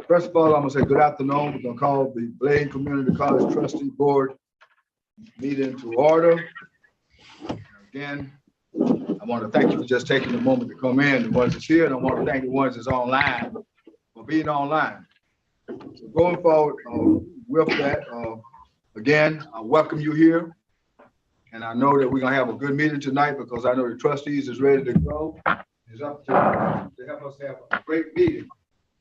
First of all, I'm gonna say good afternoon. We're gonna call the Bladen Community College Trustee Board meeting to order. Again, I want to thank you for just taking the moment to come in, the ones that's here, and I want to thank the ones that's online for being online. So going forward with that, again, I welcome you here. And I know that we're gonna have a good meeting tonight because I know the trustees is ready to go. It's up to help us have a great meeting.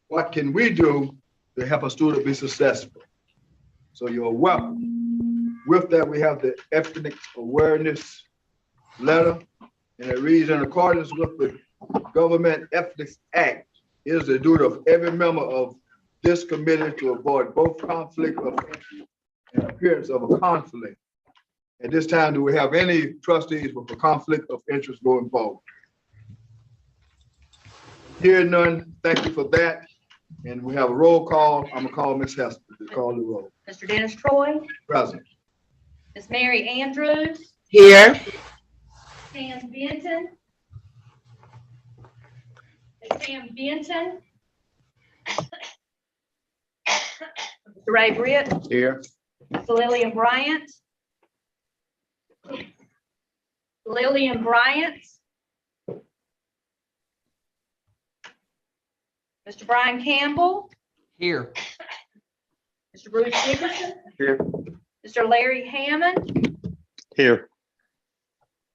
What can we do to help a student be successful? So you're welcome. With that, we have the ethnic awareness letter, and it reads, in accordance with the Government Ethics Act, it is the duty of every member of this committee to avoid both conflict of interest and appearance of a conflict. At this time, do we have any trustees with a conflict of interest going forward? Hearing none, thank you for that. And we have a roll call. I'm gonna call Ms. Hester to call the roll. Mr. Dennis Troy. Present. Ms. Mary Andrews. Here. Sam Benton. Ms. Sam Benton. Ray Britt, Here. Lillian Bryant. Lillian Bryant. Mr. Brian Campbell, Here. Mr. Bruce Dickerson, Here. Mr. Larry Hammond, Here.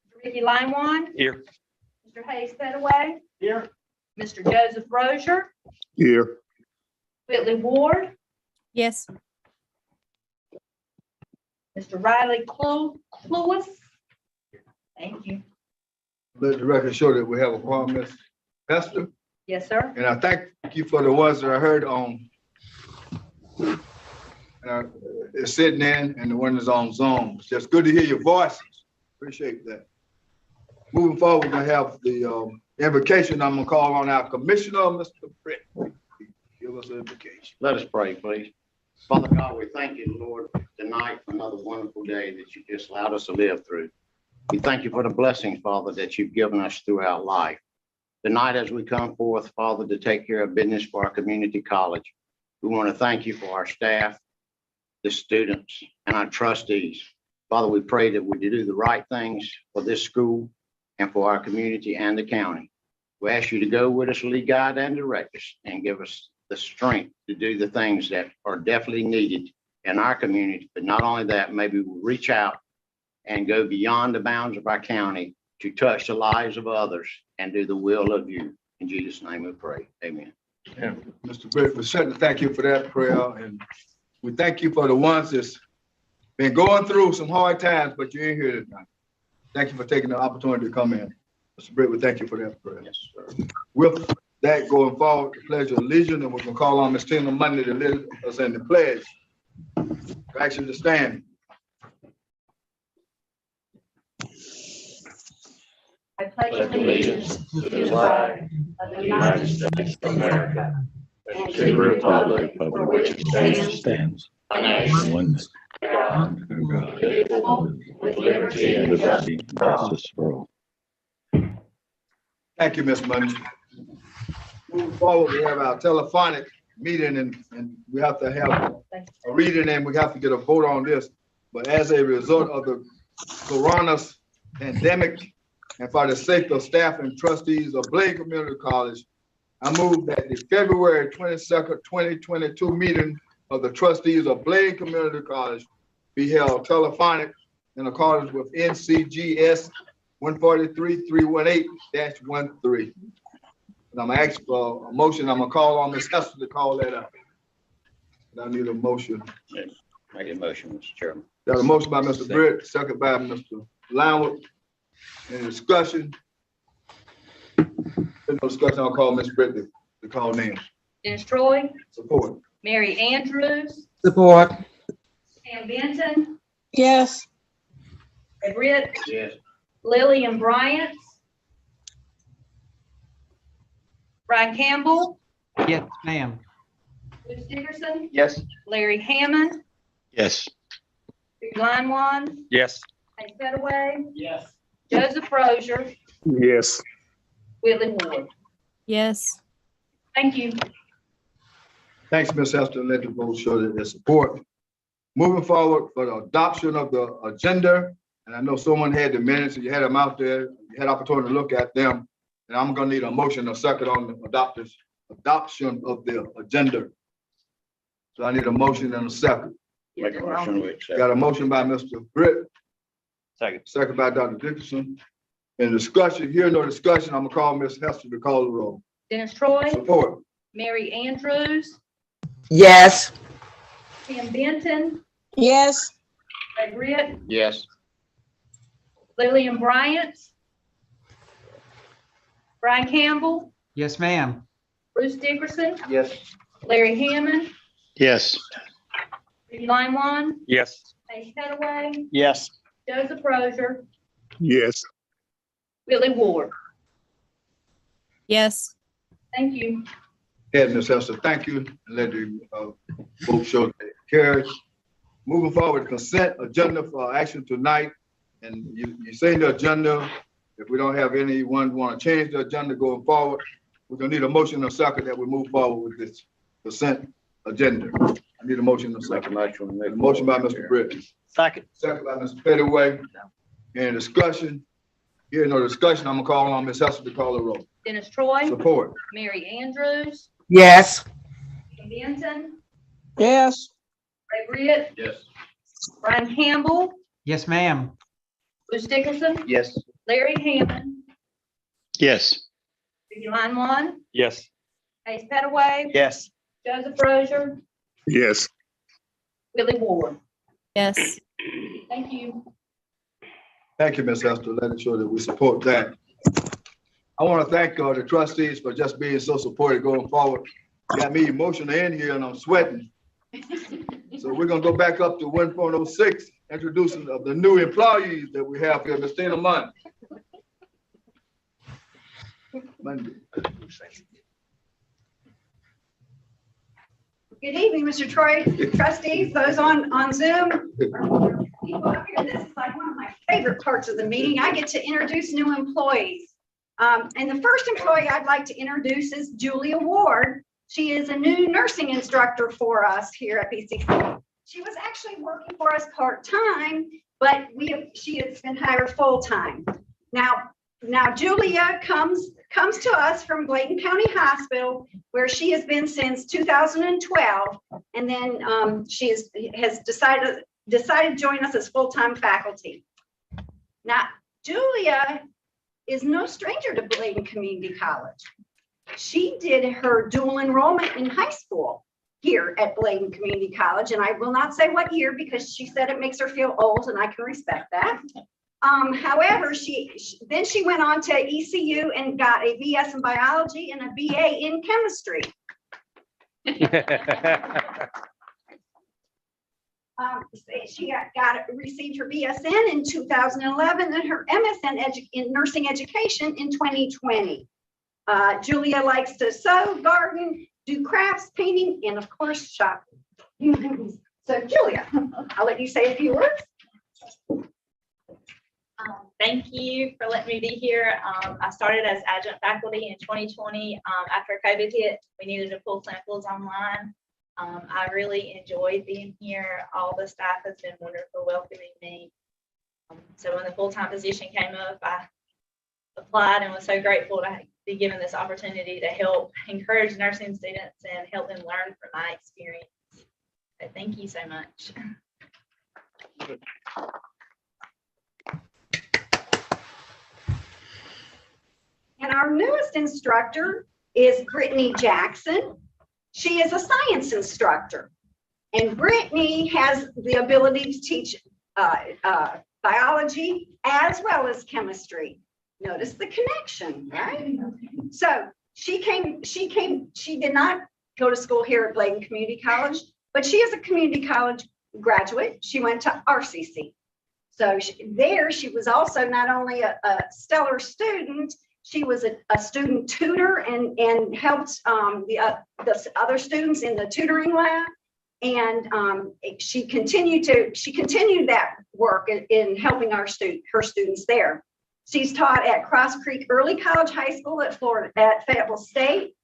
Mr. Ricky Limewan, Here. Mr. Hayes Petaway, Here. Mr. Joseph Rozier, Here. Whitley Ward, Yes. Mr. Riley Cluis. Thank you. Let the record show that we have a quorum, Ms. Hester. Yes, sir. And I thank you for the ones that I heard on is sitting in and the one that's on Zoom. It's just good to hear your voices. Appreciate that. Moving forward, we're gonna have the invocation. I'm gonna call on our commissioner, Mr. Britt. Give us an invocation. Let us pray, please. Father God, we thank you, Lord, tonight for another wonderful day that you just allowed us to live through. We thank you for the blessings, Father, that you've given us throughout life. Tonight, as we come forth, Father, to take care of business for our community college, we want to thank you for our staff, the students, and our trustees. Father, we pray that we do the right things for this school and for our community and the county. We ask you to go with us, lead, guide, and direct us, and give us the strength to do the things that are definitely needed in our community. But not only that, maybe we'll reach out and go beyond the bounds of our county to touch the lives of others and do the will of you. In Jesus' name we pray. Amen. Yeah, Mr. Britt, we certainly thank you for that prayer, and we thank you for the ones that's been going through some hard times, but you're in here tonight. Thank you for taking the opportunity to come in. Mr. Britt, we thank you for that prayer. Yes, sir. With that going forward, the Pledge of Allegiance, and we're gonna call on Ms. Tina Monday to lead us in the pledge. Action to stand. I pledge allegiance to the flag of the United States of America and to the republic for which it stands, one nation, under God, with liberty and justice for all. Thank you, Ms. Monday. Moving forward, we have our telephonic meeting, and we have to have a reading, and we have to get a vote on this. But as a result of the coronavirus pandemic, and for the sake of staff and trustees of Bladen Community College, I move that the February 22nd, 2022 meeting of the trustees of Bladen Community College be held telephonic in accordance with NCGS 143-318-13. And I'm gonna ask for a motion. I'm gonna call on Ms. Hester to call that up. And I need a motion. Make a motion, Mr. Chairman. Got a motion by Mr. Britt, second by Mr. Lownwood. Any discussion? No discussion, I'll call Ms. Britt to call names. Dennis Troy, Support. Mary Andrews, Support. Pam Benton, Yes. Ray Britt, Yes. Lillian Bryant, Brian Campbell, Yes, ma'am. Bruce Dickerson, Yes. Larry Hammond, Yes. Ricky Limewan, Yes. Hayes Petaway, Yes. Joseph Rozier, Yes. Whitley Ward. Yes. Thank you. Thanks, Ms. Hester. Let the vote show that their support. Moving forward for the adoption of the agenda, and I know someone had the minutes, and you had them out there, you had opportunity to look at them, and I'm gonna need a motion, a second on the adoption of the agenda. So I need a motion and a second. Make a motion, we accept. Got a motion by Mr. Britt, Second. second by Dr. Dickerson. In discussion, here no discussion, I'm gonna call Ms. Hester to call the roll. Dennis Troy, Support. Mary Andrews, Yes. Pam Benton, Yes. Ray Britt, Yes. Lillian Bryant, Brian Campbell, Yes, ma'am. Bruce Dickerson, Yes. Larry Hammond, Yes. Ricky Limewan, Yes. Hayes Petaway, Yes. Joseph Rozier, Yes. Whitley Ward. Yes. Thank you. Yeah, Ms. Hester, thank you. And let the vote show that it carries. Moving forward, consent agenda for action tonight. And you say the agenda, if we don't have anyone want to change the agenda going forward, we're gonna need a motion or second that we move forward with this consent agenda. I need a motion in a second. A motion by Mr. Brittney. Second. Second by Mr. Pettaway. Any discussion? Here, no discussion. I'm gonna call on Ms. Hester to call the roll. Dennis Troy, Support. Mary Andrews, Yes. Benson, Yes. Ray Britt, Yes. Brian Campbell, Yes, ma'am. Bruce Dickinson, Yes. Larry Hammond, Yes. Vicky Line, Yes. Ace Pettaway, Yes. Joseph Rozier, Yes. Willie Ward. Yes. Thank you. Thank you, Ms. Hester. Letting sure that we support that. I want to thank the trustees for just being so supportive going forward. Got me emotional in here and I'm sweating. So we're gonna go back up to 1.06, introducing of the new employees that we have here. Ms. Tina Munn. Monday. Good evening, Mr. Troy, trustees, those on Zoom. People up here, this is like one of my favorite parts of the meeting. I get to introduce new employees. And the first employee I'd like to introduce is Julia Ward. She is a new nursing instructor for us here at BCC. She was actually working for us part-time, but she has been hired full-time. Now Julia comes to us from Bladen County Hospital, where she has been since 2012, and then she has decided to join us as full-time faculty. Now, Julia is no stranger to Bladen Community College. She did her dual enrollment in high school here at Bladen Community College, and I will not say what year because she said it makes her feel old, and I can respect that. However, she went on to ECU and got a BS in biology and a BA in chemistry. She received her BSN in 2011 and her MSN in nursing education in 2020. Julia likes to sew, garden, do crafts, painting, and of course, shopping. So Julia, I'll let you say a few words. Thank you for letting me be here. I started as adjunct faculty in 2020. After COVID hit, we needed to pull samples online. I really enjoyed being here. All the staff has been wonderful welcoming me. So when the full-time position came up, I applied and was so grateful to be given this opportunity to help encourage nursing students and help them learn from my experience. So thank you so much. And our newest instructor is Brittany Jackson. She is a science instructor. And Brittany has the ability to teach biology as well as chemistry. Notice the connection, right? So she did not go to school here at Bladen Community College, but she is a community college graduate. She went to RCC. So she was also not only a stellar student, she was a student tutor and helped the other students in the tutoring lab. And she continued that work in helping her students there. She's taught at Cross Creek Early College High School at Fayetteville State.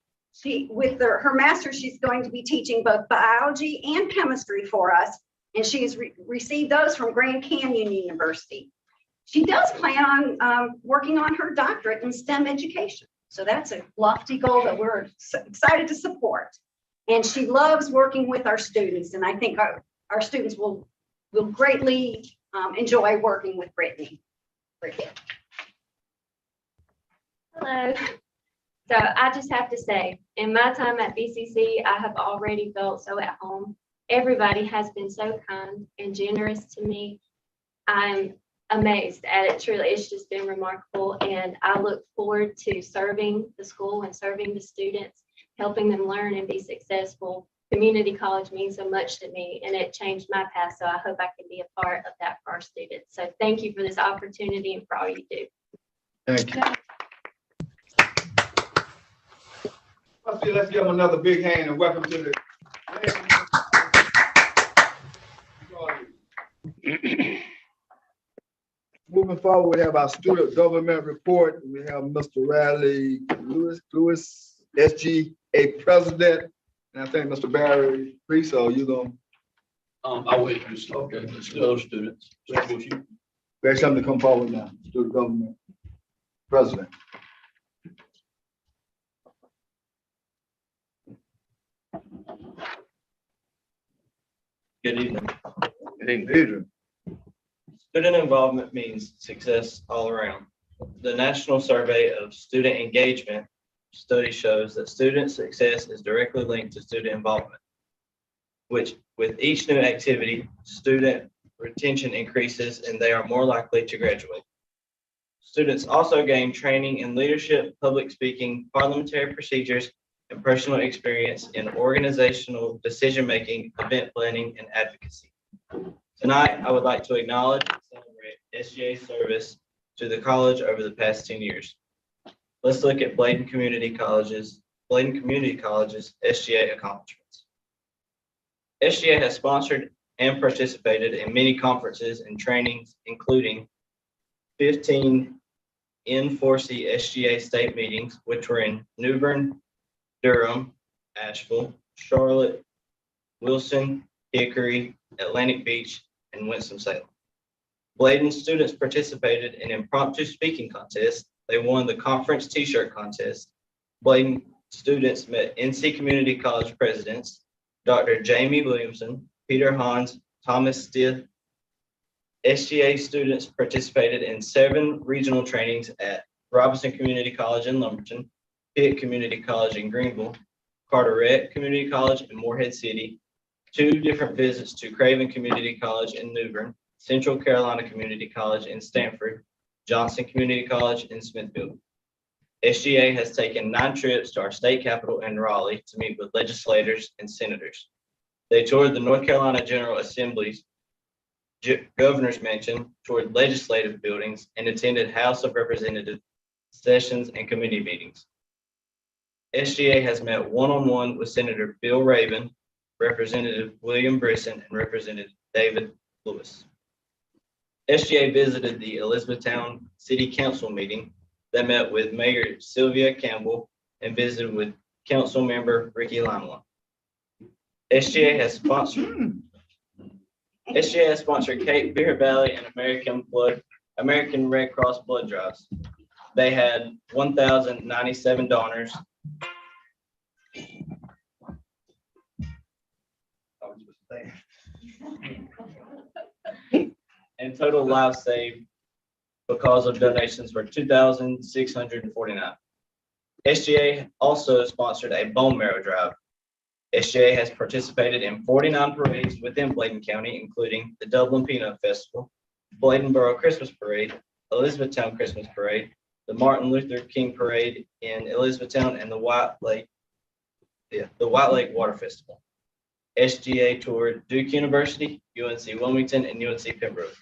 With her master's, she's going to be teaching both biology and chemistry for us. And she has received those from Grand Canyon University. She does plan on working on her doctorate in STEM education. So that's a lofty goal that we're excited to support. And she loves working with our students. And I think our students will greatly enjoy working with Brittany. Hello. So I just have to say, in my time at BCC, I have already felt so at home. Everybody has been so kind and generous to me. I'm amazed at it. Truly, it's just been remarkable. And I look forward to serving the school and serving the students, helping them learn and be successful. Community college means so much to me, and it changed my path. So I hope I can be a part of that for our students. So thank you for this opportunity and for all you do. Thank you. Let's give them another big hand and welcome to the. Moving forward, we have our student government report. We have Mr. Riley Lewis, SGA president, And I think Mr. Barry Priest, so you gonna, I wait to start, let's do those students. there's something to come forward now, student government president. Good evening. Adrian. Student involvement means success all around. The National Survey of Student Engagement study shows that student success is directly linked to student involvement, which with each new activity, student retention increases and they are more likely to graduate. Students also gain training in leadership, public speaking, parliamentary procedures, and personal experience in organizational decision-making, event planning, and advocacy. Tonight, I would like to acknowledge and celebrate SGA service to the college over the past 10 years. Let's look at Bladen Community College's SGA accomplishments. SGA has sponsored and participated in many conferences and trainings, including 15 N4C SGA state meetings, which were in New Bern, Durham, Asheville, Charlotte, Wilson, Hickory, Atlantic Beach, and Winston-Salem. Bladen students participated in impromptu speaking contests. They won the conference t-shirt contest. Bladen students met NC Community College presidents, Dr. Jamie Williamson, Peter Hans, Thomas Stith. SGA students participated in 7 regional trainings at Robinson Community College in Lumberton, Pitt Community College in Greenville, Carteret Community College in Morehead City, 2 different visits to Craven Community College in New Bern, Central Carolina Community College in Stanford, Johnson Community College in Smithfield. SGA has taken 9 trips to our state capital in Raleigh to meet with legislators and senators. They toured the North Carolina General Assembly's Governor's Mansion, toured legislative buildings, and attended House of Representatives sessions and committee meetings. SGA has met one-on-one with Senator Bill Raven, Representative William Brisson, and Representative David Lewis. SGA visited the Elizabethtown City Council meeting that met with Mayor Sylvia Campbell and visited with Council Member Ricky Limela. SGA has sponsored Cape Fear Valley and American Red Cross blood drives. They had 1,097 donors. And total lives saved because of donations were 2,649. SGA also sponsored a bone marrow drive. SGA has participated in 49 parades within Bladen County, including the Dublin Peanut Festival, Bladenboro Christmas Parade, Elizabethtown Christmas Parade, the Martin Luther King Parade in Elizabethtown, and the White Lake Water Festival. SGA toured Duke University, UNC Wilmington, and UNC Pembroke.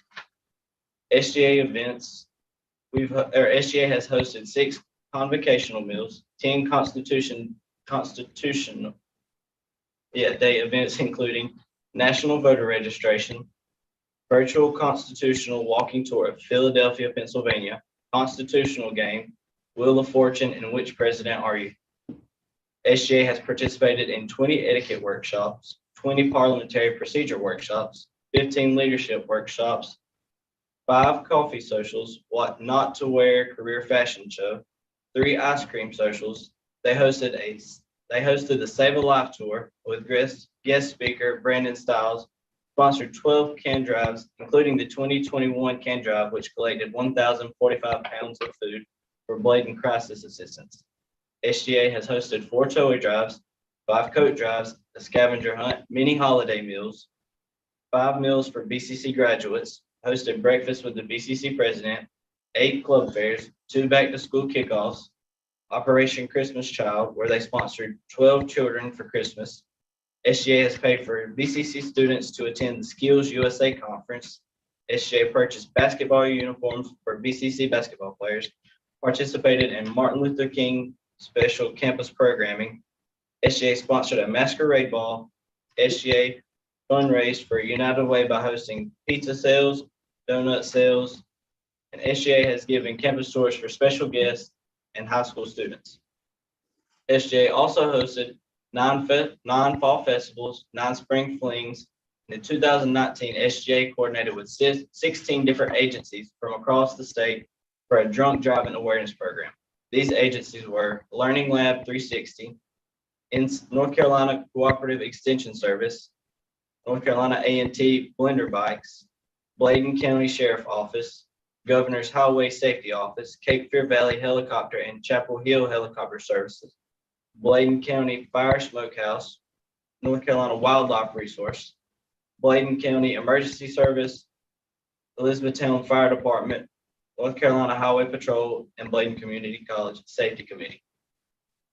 SGA events, SGA has hosted 6 convocational meals, 10 constitutional day events, including National Voter Registration, Virtual Constitutional Walking Tour of Philadelphia, Pennsylvania, Constitutional Game, Wheel of Fortune, and Which President Are You? SGA has participated in 20 etiquette workshops, 20 parliamentary procedure workshops, 15 leadership workshops, 5 coffee socials, what not to wear career fashion show, 3 ice cream socials. They hosted the Save a Life tour with guest speaker Brandon Stiles, sponsored 12 can drives, including the 2021 can drive, which collected 1,045 pounds of food for Bladen crisis assistance. SGA has hosted 4 toy drives, 5 coat drives, a scavenger hunt, mini holiday meals, 5 meals for BCC graduates, hosted breakfast with the BCC president, 8 club fairs, 2 back-to-school kickoffs, Operation Christmas Child, where they sponsored 12 children for Christmas. SGA has paid for BCC students to attend the Skills USA Conference. SGA purchased basketball uniforms for BCC basketball players, participated in Martin Luther King special campus programming. SGA sponsored a masquerade ball. SGA fundraised for United Way by hosting pizza sales, donut sales, and SGA has given campus tours for special guests and high school students. SGA also hosted 9 fall festivals, 9 spring flings. In 2019, SGA coordinated with 16 different agencies from across the state for a drunk driving awareness program. These agencies were Learning Lab 360, in North Carolina Cooperative Extension Service, North Carolina A&T Blender Bikes, Bladen County Sheriff Office, Governor's Highway Safety Office, Cape Fear Valley Helicopter and Chapel Hill Helicopter Services, Bladen County Fire Smokehouse, North Carolina Wildlife Resource, Bladen County Emergency Service, Elizabethtown Fire Department, North Carolina Highway Patrol, and Bladen Community College Safety Committee.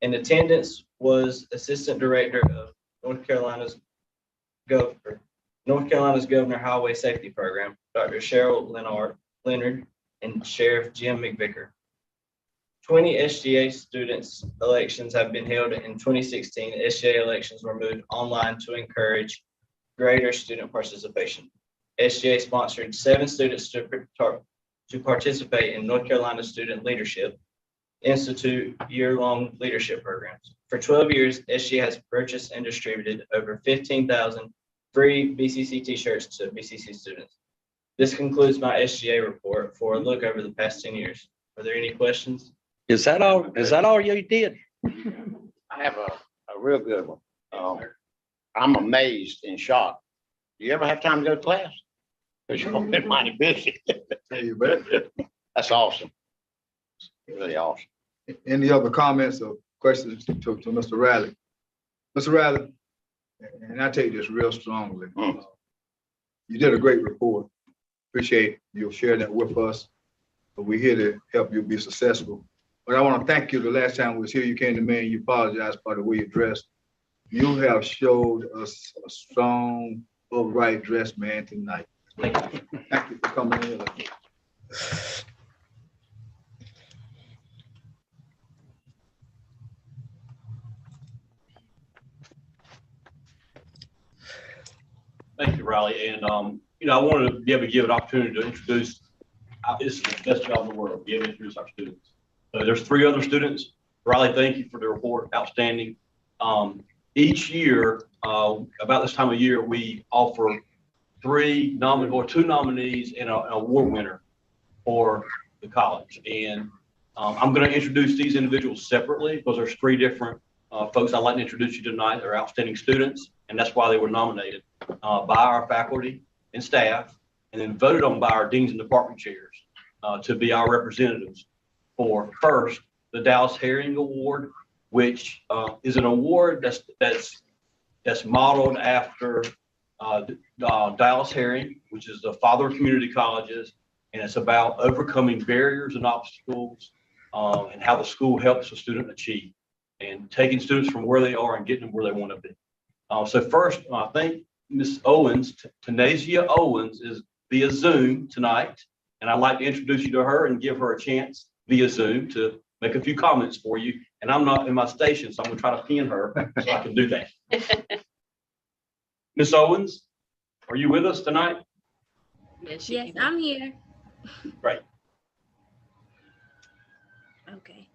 In attendance was Assistant Director of North Carolina's Governor Highway Safety Program, Dr. Cheryl Leonard, and Sheriff Jim McVicker. 20 SGA students elections have been held in 2016. SGA elections were moved online to encourage greater student participation. SGA sponsored 7 students to participate in North Carolina Student Leadership Institute year-long leadership programs. For 12 years, SGA has purchased and distributed over 15,000 free BCC t-shirts to BCC students. This concludes my SGA report for a look over the past 10 years. Are there any questions? Is that all? Is that all you did? I have a real good one. I'm amazed and shocked. Do you ever have time to go to class? Because you've been mighty busy. You bet. That's awesome. Really awesome. Any other comments or questions to Mr. Riley? Mr. Riley, and I take this real strongly. You did a great report. Appreciate you sharing that with us. But we're here to help you be successful. But I want to thank you. The last time we was here, you came to me and you apologized for the way you dressed. You have showed us a strong, upright dressed man tonight. Thank you for coming in. Thank you, Riley. And, I wanted to be able to give an opportunity to introduce, this is the best job in the world, be able to introduce our students. There's 3 other students. Riley, thank you for the report. Outstanding. Each year, about this time of year, we offer 2 nominees and an award winner for the college. And I'm going to introduce these individuals separately because there's 3 different folks I'd like to introduce you tonight. They're outstanding students, and that's why they were nominated by our faculty and staff, and then voted on by our deans and department chairs to be our representatives for first the Dallas Herring Award, which is an award that's modeled after Dallas Herring, which is the father of community colleges, and it's about overcoming barriers and obstacles and how the school helps a student achieve and taking students from where they are and getting them where they want to be. So first, I think Ms. Owens, Tanasia Owens, is via Zoom tonight, and I'd like to introduce you to her and give her a chance via Zoom to make a few comments for you. And I'm not in my station, so I'm going to try to pin her so I can do that. Ms. Owens, are you with us tonight? Yes, I'm here. Great. Okay.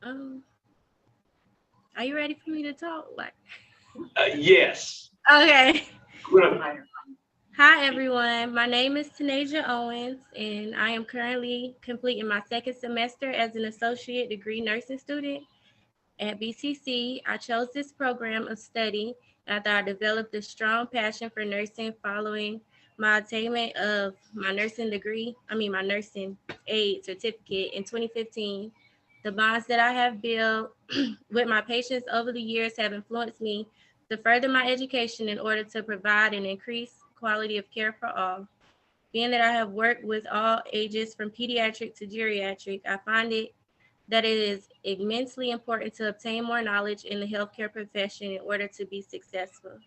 Are you ready for me to talk? Yes. Okay. Hi, everyone. My name is Tanasia Owens, and I am currently completing my 2nd semester as an associate degree nursing student at BCC. I chose this program of study after I developed a strong passion for nursing following my attainment of my nursing aid certificate in 2015. The bonds that I have built with my patients over the years have influenced me to further my education in order to provide an increased quality of care for all. Being that I have worked with all ages from pediatric to geriatric, I find that it is immensely important to obtain more knowledge in the healthcare profession in order to be successful.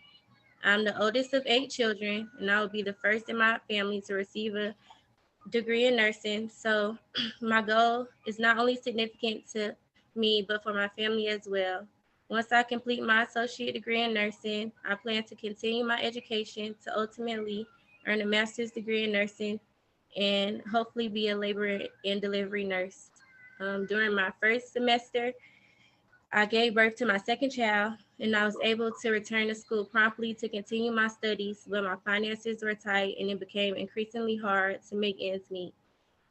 I'm the oldest of 8 children, and I will be the first in my family to receive a degree in nursing. So my goal is not only significant to me, but for my family as well. Once I complete my associate degree in nursing, I plan to continue my education to ultimately earn a master's degree in nursing and hopefully be a labor and delivery nurse. During my 1st semester, I gave birth to my 2nd child. and I was able to return to school promptly to continue my studies, but my finances were tight and it became increasingly hard to make ends meet.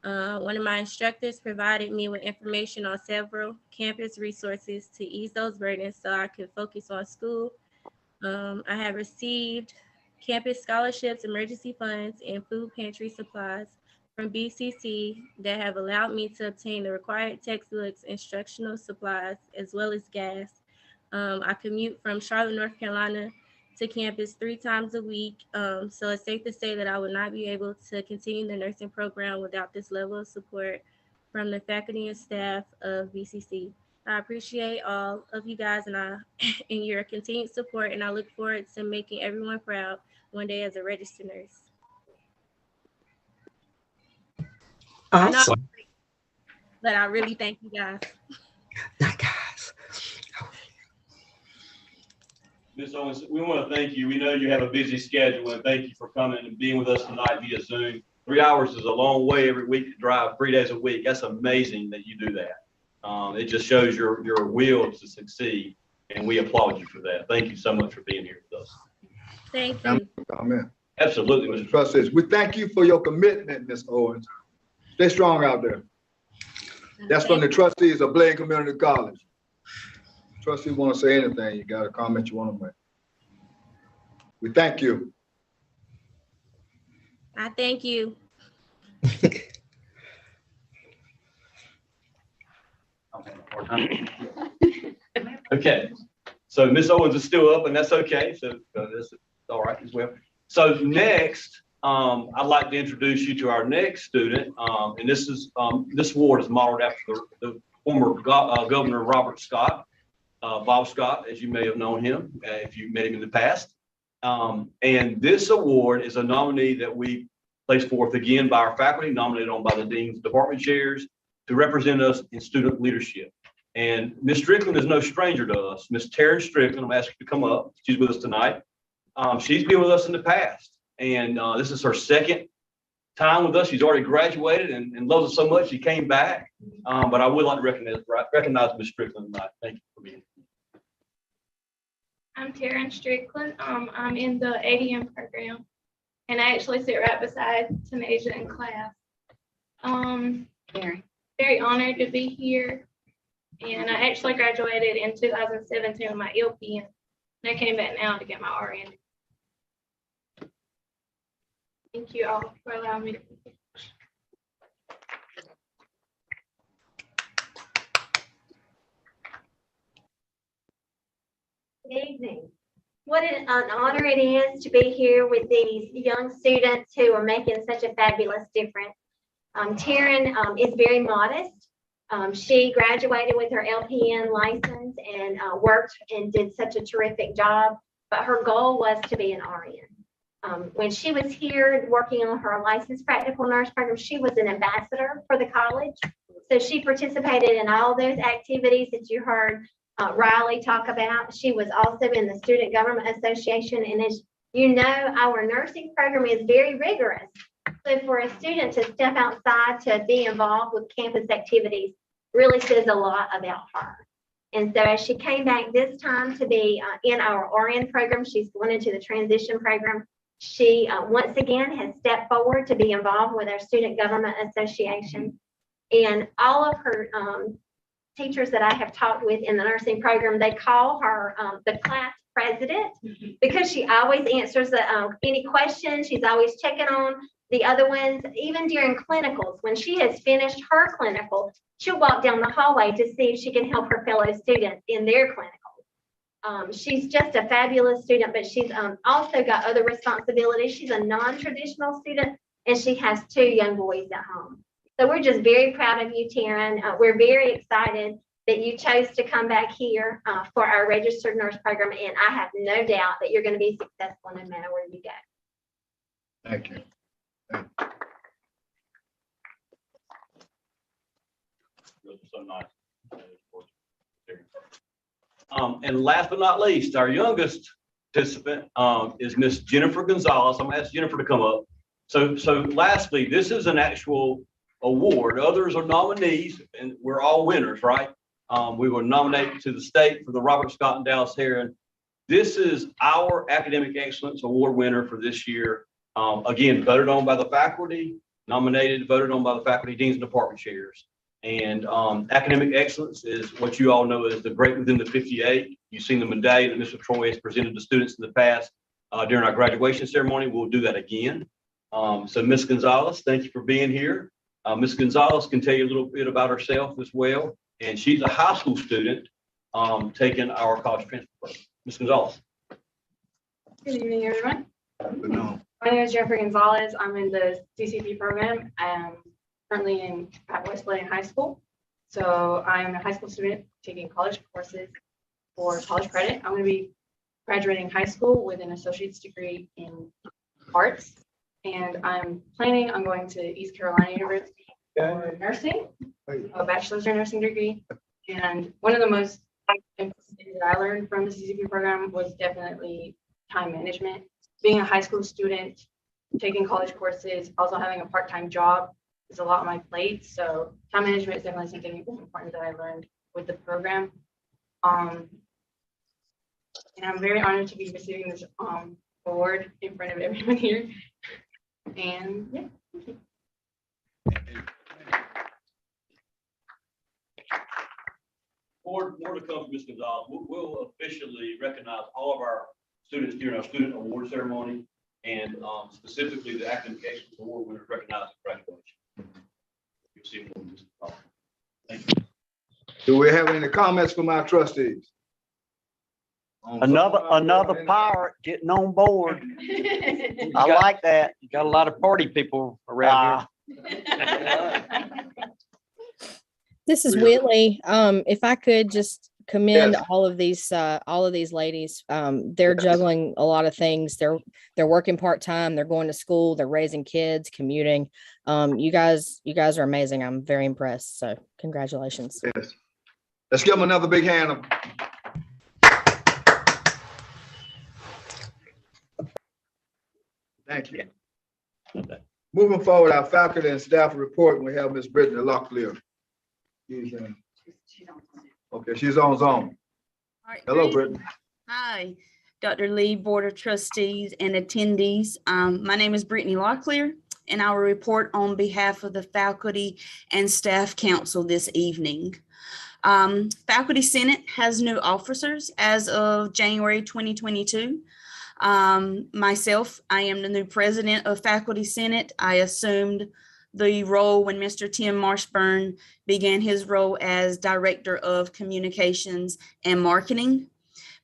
One of my instructors provided me with information on several campus resources to ease those burdens so I could focus on school. I have received campus scholarships, emergency funds, and food pantry supplies from BCC that have allowed me to obtain the required textbooks, instructional supplies, as well as gas. I commute from Charlotte, North Carolina to campus 3 times a week. So it's safe to say that I would not be able to continue the nursing program without this level of support from the faculty and staff of BCC. I appreciate all of you guys and your continued support, and I look forward to making everyone proud one day as a registered nurse. Awesome. But I really thank you guys. Ms. Owens, we want to thank you. We know you have a busy schedule, and thank you for coming and being with us tonight via Zoom. 3 hours is a long way every week to drive 3 days a week. That's amazing that you do that. It just shows your will to succeed, and we applaud you for that. Thank you so much for being here with us. Thank you. Amen. Absolutely, Mr. Trustees, we thank you for your commitment, Ms. Owens. Stay strong out there. That's from the trustees of Bladen Community College. Trustees want to say anything, you got a comment you want to make? We thank you. I thank you. Okay, so Ms. Owens is still up, and that's okay. So that's all right as well. So next, I'd like to introduce you to our next student, and this award is modeled after the former Governor Robert Scott, Bob Scott, as you may have known him if you met him in the past. And this award is a nominee that we place forth again by our faculty, nominated on by the deans, department chairs, to represent us in student leadership. And Ms. Strickland is no stranger to us. Ms. Taryn Strickland, I'm asking you to come up. She's with us tonight. She's been with us in the past, and this is her second time with us. She's already graduated and loves us so much she came back. But I would like to recognize Ms. Strickland tonight. Thank you for being here. I'm Taryn Strickland. I'm in the ADM program, and I actually sit right beside Tanasia in class. Very honored to be here. And I actually graduated in 2017 with my LPN. And I came back now to get my RN. Thank you all for allowing me to be here. Good evening. What an honor it is to be here with these young students who are making such a fabulous difference. Taryn is very modest. She graduated with her LPN license and worked and did such a terrific job, but her goal was to be an RN. When she was here working on her licensed practical nurse program, she was an ambassador for the college. So she participated in all those activities that you heard Riley talk about. She was also in the Student Government Association. And as you know, our nursing program is very rigorous. So for a student to step outside to be involved with campus activities really says a lot about her. And so as she came back this time to be in our RN program, she's going into the transition program. She once again has stepped forward to be involved with our Student Government Association. And all of her teachers that I have talked with in the nursing program, they call her the class president because she always answers any questions. She's always checking on the other ones, even during clinicals. When she has finished her clinical, she'll walk down the hallway to see if she can help her fellow students in their clinicals. She's just a fabulous student, but she's also got other responsibilities. She's a non-traditional student, and she has 2 young boys at home. So we're just very proud of you, Taryn. We're very excited that you chose to come back here for our registered nurse program, and I have no doubt that you're going to be successful no matter where you go. Thank you. So nice. And last but not least, our youngest participant is Miss Jennifer Gonzalez. I'm going to ask Jennifer to come up. So lastly, this is an actual award. Others are nominees, and we're all winners, right? We were nominated to the state for the Robert Scott and Dallas Heron. This is our Academic Excellence Award winner for this year. Again, voted on by the faculty, nominated, voted on by the faculty, deans, and department chairs. And academic excellence is what you all know as the great within the 58. You've seen the medallion that Mr. Troy has presented to students in the past during our graduation ceremony. We'll do that again. So Ms. Gonzalez, thank you for being here. Ms. Gonzalez can tell you a little bit about herself as well. And she's a high school student taking our college transfer program. Ms. Gonzalez. Good evening, everyone. No. My name is Jennifer Gonzalez. I'm in the CCP program. I'm currently at West Bladen High School. So I'm a high school student taking college courses for college credit. I'm going to be graduating high school with an associate's degree in arts. And I'm planning on going to East Carolina University for nursing, a bachelor's in nursing degree. And one of the most important things that I learned from the CCP program was definitely time management. Being a high school student, taking college courses, also having a part-time job is a lot on my plate. So time management is definitely something important that I learned with the program. And I'm very honored to be receiving this award in front of everyone here. And yeah, thank you. More to come from Ms. Gonzalez. We'll officially recognize all of our students during our student award ceremony, and specifically the Academic Excellence Award winners recognized at graduation. You'll see more of this. Thank you. Do we have any comments from our trustees? Another pirate getting on board. I like that. You got a lot of party people around here. This is Whitley. If I could just commend Yes. all of these ladies. They're juggling a lot of things. They're working part-time, they're going to school, they're raising kids, commuting. You guys are amazing. I'm very impressed. So congratulations. Yes. Let's give them another big hand. Thank you. Moving forward, our faculty and staff report, we have Ms. Brittany Locklear. Okay, she's on Zoom. Hello, Brittany. Hi, Dr. Lee, Board of Trustees, and attendees. My name is Brittany Locklear, and I will report on behalf of the Faculty and Staff Council this evening. Faculty Senate has new officers as of January 2022. Myself, I am the new president of Faculty Senate. I assumed the role when Mr. Tim Marshburn began his role as Director of Communications and Marketing.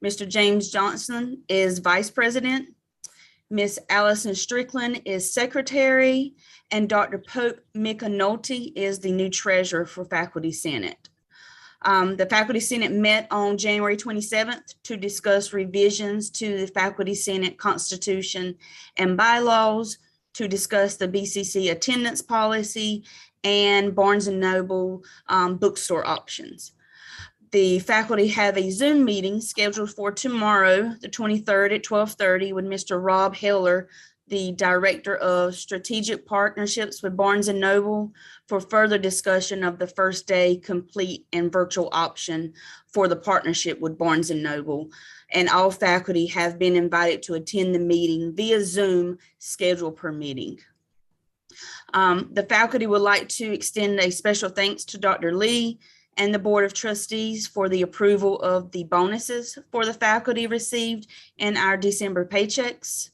Mr. James Johnson is Vice President. Miss Allison Strickland is Secretary, and Dr. Pope Micanolti is the new Treasurer for Faculty Senate. The Faculty Senate met on January 27th to discuss revisions to the Faculty Senate Constitution and bylaws, to discuss the BCC attendance policy and Barnes & Noble bookstore options. The faculty have a Zoom meeting scheduled for tomorrow, the 23rd at 12:30 with Mr. Rob Heller, the Director of Strategic Partnerships with Barnes & Noble, for further discussion of the first day complete and virtual option for the partnership with Barnes & Noble. And all faculty have been invited to attend the meeting via Zoom, schedule per meeting. The faculty would like to extend a special thanks to Dr. Lee and the Board of Trustees for the approval of the bonuses for the faculty received in our December paychecks.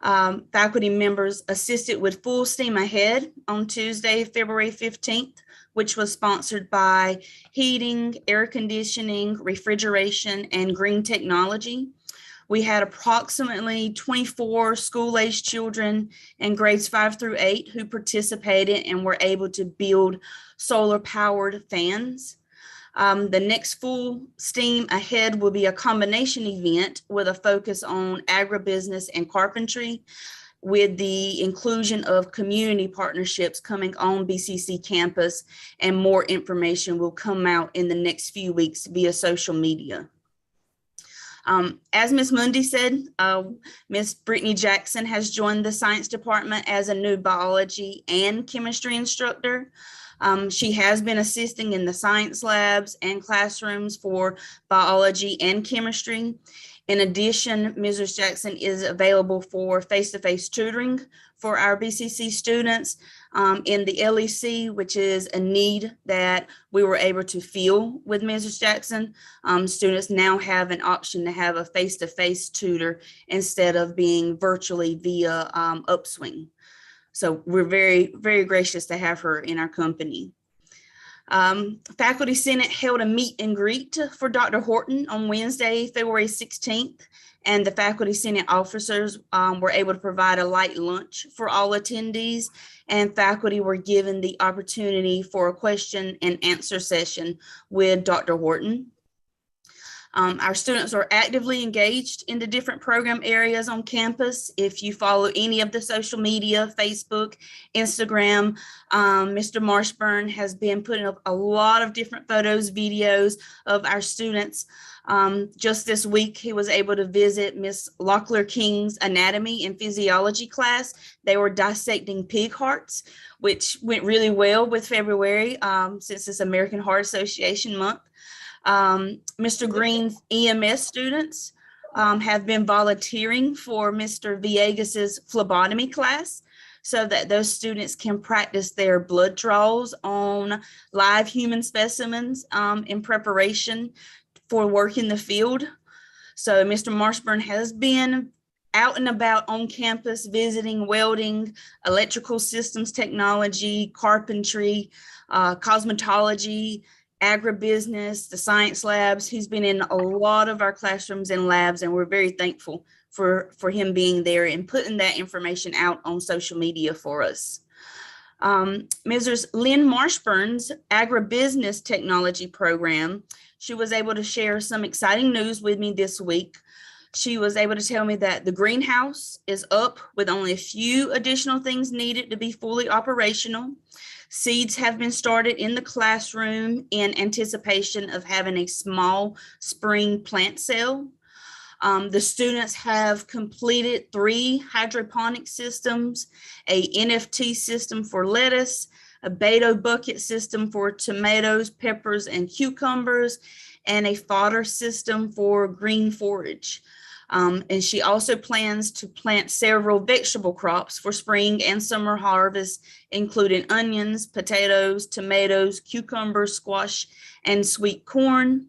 Faculty members assisted with Full Steam Ahead on Tuesday, February 15th, which was sponsored by Heating, Air Conditioning, Refrigeration, and Green Technology. We had approximately 24 school-aged children in grades 5 through 8 who participated and were able to build solar-powered fans. The next Full Steam Ahead will be a combination event with a focus on agribusiness and carpentry, with the inclusion of community partnerships coming on BCC campus, and more information will come out in the next few weeks via social media. As Ms. Mundy said, Ms. Brittany Jackson has joined the science department as a new biology and chemistry instructor. She has been assisting in the science labs and classrooms for biology and chemistry. In addition, Mrs. Jackson is available for face-to-face tutoring for our BCC students in the LEC, which is a need that we were able to fill with Mrs. Jackson. Students now have an option to have a face-to-face tutor instead of being virtually via Upswing. So we're very, very gracious to have her in our company. Faculty Senate held a meet and greet for Dr. Horton on Wednesday, February 16th, and the Faculty Senate officers were able to provide a light lunch for all attendees, and faculty were given the opportunity for a question and answer session with Dr. Horton. Our students are actively engaged in the different program areas on campus. If you follow any of the social media, Facebook, Instagram, Mr. Marshburn has been putting up a lot of different photos, videos of our students. Just this week, he was able to visit Miss Locklear King's anatomy and physiology class. They were dissecting pig hearts, which went really well with February since it's American Heart Association month. Mr. Green's EMS students have been volunteering for Mr. Villegas's phlebotomy class so that those students can practice their blood draws on live human specimens in preparation for work in the field. So Mr. Marshburn has been out and about on campus visiting welding, electrical systems technology, carpentry, cosmetology, agribusiness, the science labs. He's been in a lot of our classrooms and labs, and we're very thankful for him being there and putting that information out on social media for us. Mrs. Lynn Marshburn's agribusiness technology program, she was able to share some exciting news with me this week. She was able to tell me that the greenhouse is up with only a few additional things needed to be fully operational. Seeds have been started in the classroom in anticipation of having a small spring plant cell. The students have completed 3 hydroponic systems, a NFT system for lettuce, a Beto bucket system for tomatoes, peppers, and cucumbers, and a fodder system for green forage. And she also plans to plant several vegetable crops for spring and summer harvest, including onions, potatoes, tomatoes, cucumbers, squash, and sweet corn.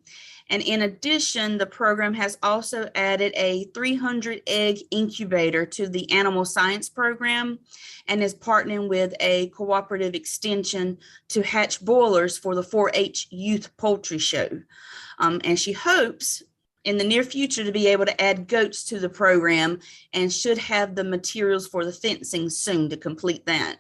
And in addition, the program has also added a 300 egg incubator to the animal science program and is partnering with a cooperative extension to hatch boilers for the 4-H youth poultry show. And she hopes in the near future to be able to add goats to the program and should have the materials for the fencing soon to complete that.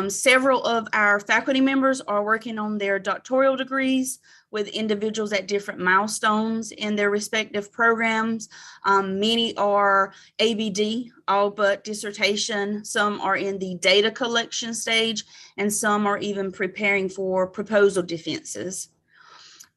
Several of our faculty members are working on their doctoral degrees with individuals at different milestones in their respective programs. Many are ABD, all but dissertation. Some are in the data collection stage, and some are even preparing for proposal defenses.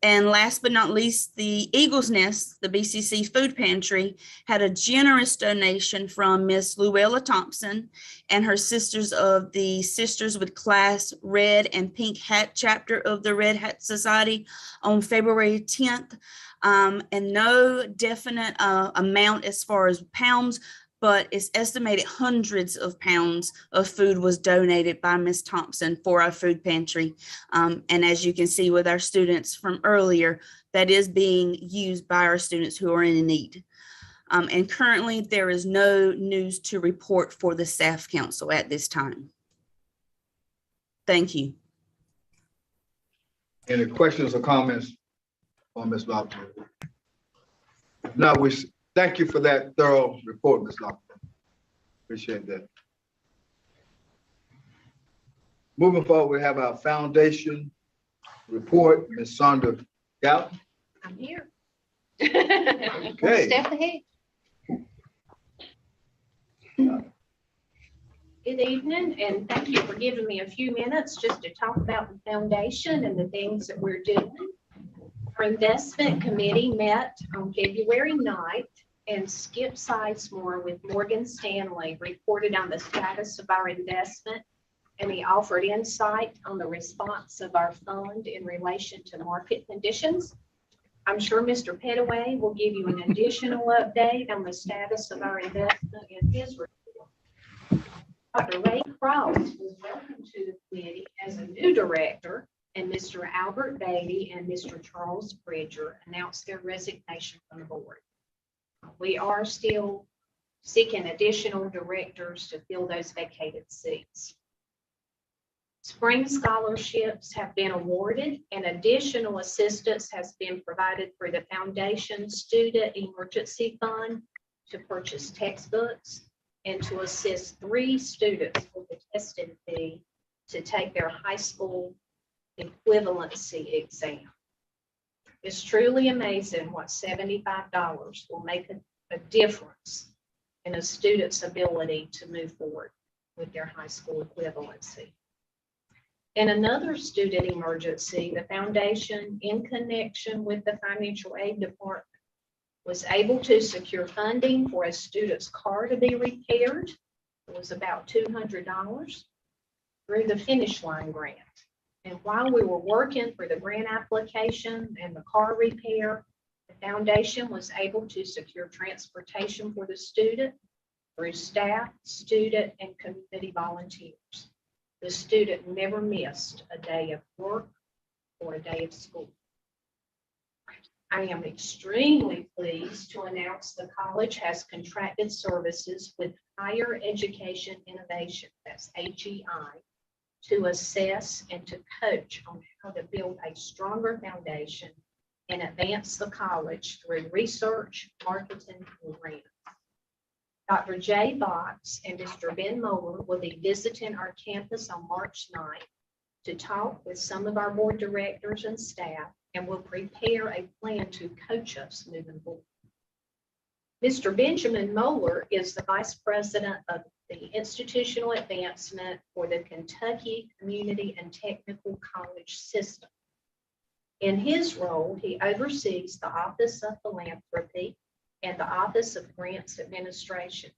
And last but not least, the Eagle's Nest, the BCC food pantry, had a generous donation from Miss Luella Thompson and her sisters of the Sisters with Class Red and Pink Hat chapter of the Red Hat Society on February 10th. And no definite amount as far as pounds, but it's estimated hundreds of pounds of food was donated by Ms. Thompson for our food pantry. And as you can see with our students from earlier, that is being used by our students who are in need. And currently there is no news to report for the Staff Council at this time. Thank you. Any questions or comments on Ms. Locklear? No, we thank you for that thorough report, Ms. Locklear. Appreciate that. Moving forward, we have our foundation report, Ms. Sonda Galton. I'm here. Okay. Step ahead. Good evening, and thank you for giving me a few minutes just to talk about the foundation and the things that we're doing. Our investment committee met on February 9th, and Skip Sizemore with Morgan Stanley reported on the status of our investment and he offered insight on the response of our fund in relation to market conditions. I'm sure Mr. Pettaway will give you an additional update on the status of our investment in his report. Dr. Ray Cross was welcomed to the committee as a new director, and Mr. Albert Beatty and Mr. Charles Bridger announced their resignation from the board. We are still seeking additional directors to fill those vacated seats. Spring scholarships have been awarded and additional assistance has been provided through the Foundation Student Emergency Fund to purchase textbooks and to assist 3 students with the testing fee to take their high school equivalency exam. It's truly amazing what $75 will make a difference in a student's ability to move forward with their high school equivalency. In another student emergency, the foundation, in connection with the financial aid department, was able to secure funding for a student's car to be repaired. It was about $200 through the Finish Line grant. And while we were working for the grant application and the car repair, the foundation was able to secure transportation for the student through staff, student, and community volunteers. The student never missed a day of work or a day of school. I am extremely pleased to announce the college has contracted services with Higher Education Innovation, that's HEI, to assess and to coach on how to build a stronger foundation and advance the college through research, marketing, and grants. Dr. Jay Box and Mr. Ben Moeller will be visiting our campus on March 9th to talk with some of our board directors and staff, and will prepare a plan to coach us moving forward. Mr. Benjamin Moeller is the Vice President of the Institutional Advancement for the Kentucky Community and Technical College System. In his role, he oversees the Office of Philanthropy and the Office of Grants Administration.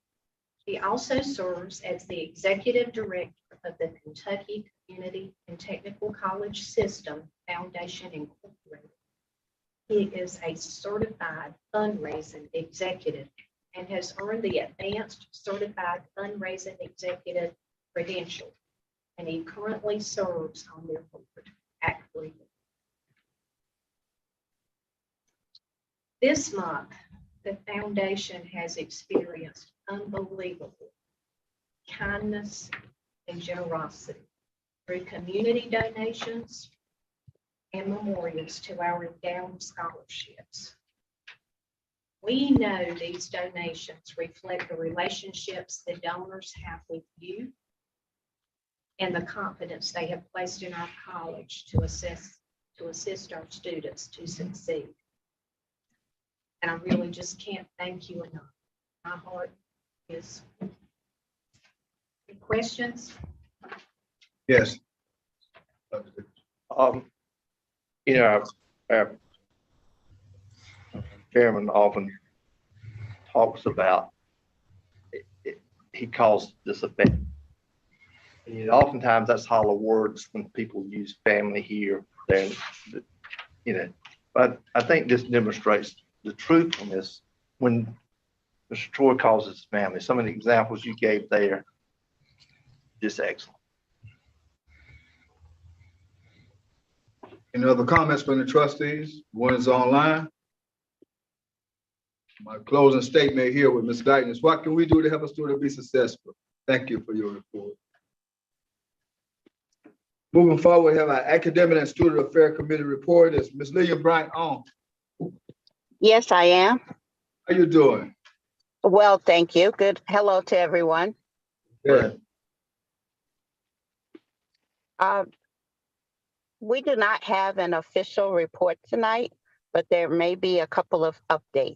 He also serves as the Executive Director of the Kentucky Community and Technical College System Foundation Incorporated. He is a certified fundraising executive and has earned the Advanced Certified Fundraising Executive credential, and he currently serves on their board at Cleveland. This month, the foundation has experienced unbelievable kindness and generosity through community donations and memorials to our endowed scholarships. We know these donations reflect the relationships the donors have with you and the confidence they have placed in our college to assist our students to succeed. And I really just can't thank you enough. My heart is. Any questions? Yes. You know, our chairman often talks about, he calls this a family. And oftentimes that's hollow words when people use family here, there, you know, but I think this demonstrates the truthfulness when Mr. Troy calls his family. Some of the examples you gave there, just excellent. Any other comments from the trustees? One is online. My closing statement here with Ms. Guyton is, what can we do to help a student be successful? Thank you for your report. Moving forward, we have our academic and student affairs committee report. Is Ms. Lillian Bryant on? Yes, I am. How you doing? Well, thank you. Good. Hello to everyone. Good. We do not have an official report tonight, but there may be a couple of updates.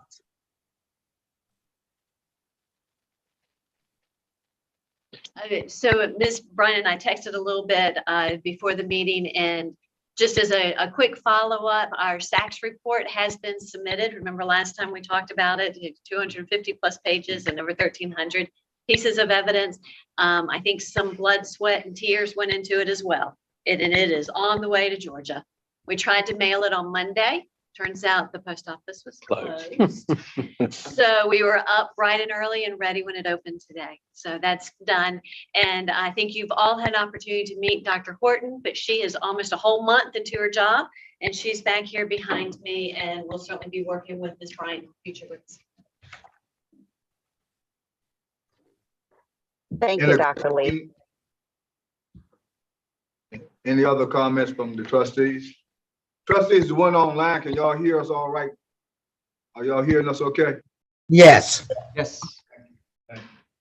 So Ms. Bryant and I texted a little bit before the meeting, and just as a quick follow-up, our SACS report has been submitted. Remember last time we talked about it, 250 plus pages and over 1,300. pieces of evidence. I think some blood, sweat, and tears went into it as well. And it is on the way to Georgia. We tried to mail it on Monday. Turns out the post office was closed. So we were up bright and early and ready when it opened today. So that's done. And I think you've all had an opportunity to meet Dr. Horton, but she is almost a whole month into her job. And she's back here behind me, and we'll certainly be working with Ms. Bryant in the future with us. Thank you, Dr. Lee. Any other comments from the trustees? Trustees, the one online, can y'all hear us all right? Are y'all hearing us okay? Yes. Yes.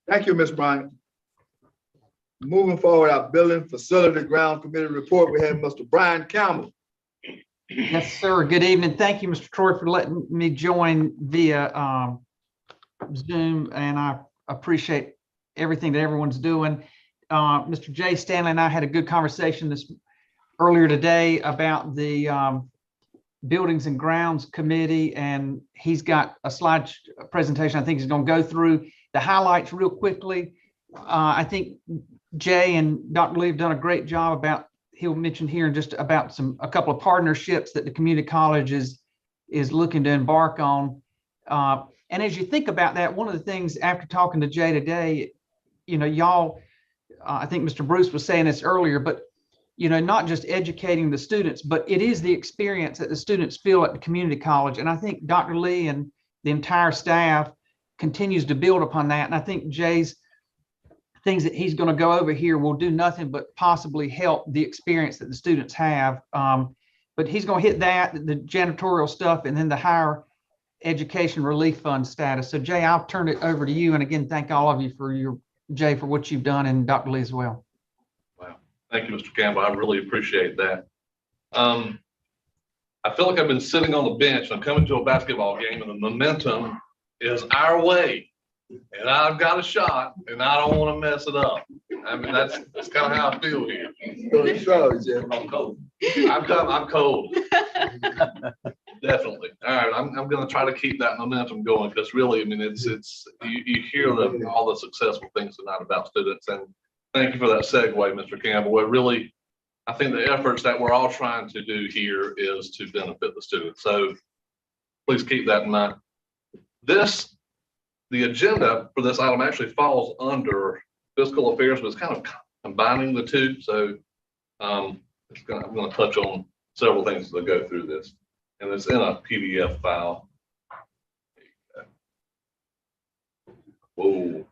Thank you, Ms. Bryant. Moving forward, our building facility ground committee report, we have Mr. Brian Campbell. Yes, sir. Good evening. Thank you, Mr. Troy, for letting me join via Zoom, and I appreciate everything that everyone's doing. Mr. Jay Stanley and I had a good conversation earlier today about the Buildings and Grounds Committee, and he's got a slide presentation. I think he's going to go through the highlights real quickly. I think Jay and Dr. Lee have done a great job about, he'll mention here just about a couple of partnerships that the community college is looking to embark on. And as you think about that, one of the things after talking to Jay today, y'all, I think Mr. Bruce was saying this earlier, but not just educating the students, but it is the experience that the students feel at the community college. And I think Dr. Lee and the entire staff continues to build upon that. And I think Jay's things that he's going to go over here will do nothing but possibly help the experience that the students have. But he's going to hit that, the janitorial stuff, and then the higher education relief fund status. So Jay, I'll turn it over to you. And again, thank all of you Jay, for what you've done, and Dr. Lee as well. Thank you, Mr. Campbell. I really appreciate that. I feel like I've been sitting on the bench. I'm coming to a basketball game, and the momentum is our way. And I've got a shot, and I don't want to mess it up. I mean, that's kind of how I feel here. I'm cold. I'm cold. Definitely. All right, I'm going to try to keep that momentum going, because really, I mean, it's you hear all the successful things tonight about students, and thank you for that segue, Mr. Campbell. It really, I think the efforts that we're all trying to do here is to benefit the students. So please keep that in mind. The agenda for this item actually falls under fiscal affairs, but it's kind of combining the two. So I'm going to touch on several things as I go through this. And it's in a PDF file. Whoa.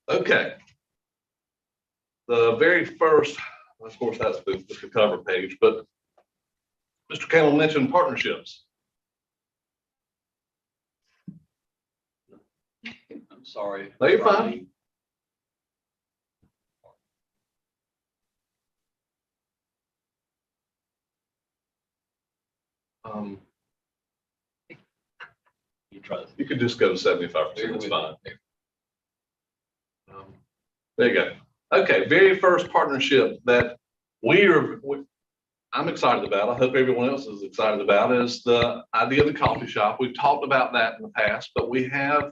Okay. The very first, of course, that's the cover page, but Mr. Campbell mentioned partnerships. I'm sorry. No, you're fine. You could just go to 75%. It's fine. There you go. Okay, very first partnership that I'm excited about, I hope everyone else is excited about, is the idea of the coffee shop. We've talked about that in the past, but we have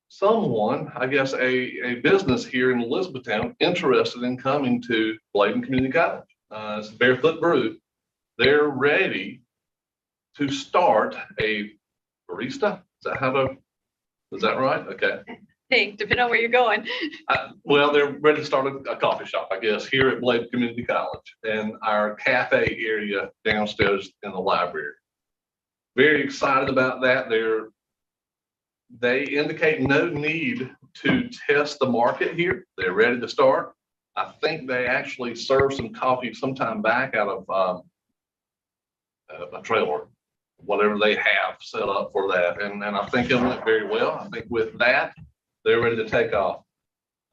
someone, I guess, a business here in Elizabethtown interested in coming to Bladen Community College. It's Barefoot Brew. They're ready to start a barista. Is that right? Okay. Hey, depending on where you're going. Well, they're ready to start a coffee shop, I guess, here at Bladen Community College and our cafe area downstairs in the library. Very excited about that. They indicate no need to test the market here. They're ready to start. I think they actually served some coffee sometime back out of a trailer, whatever they have set up for that. And I think it went very well. I think with that, they're ready to take off.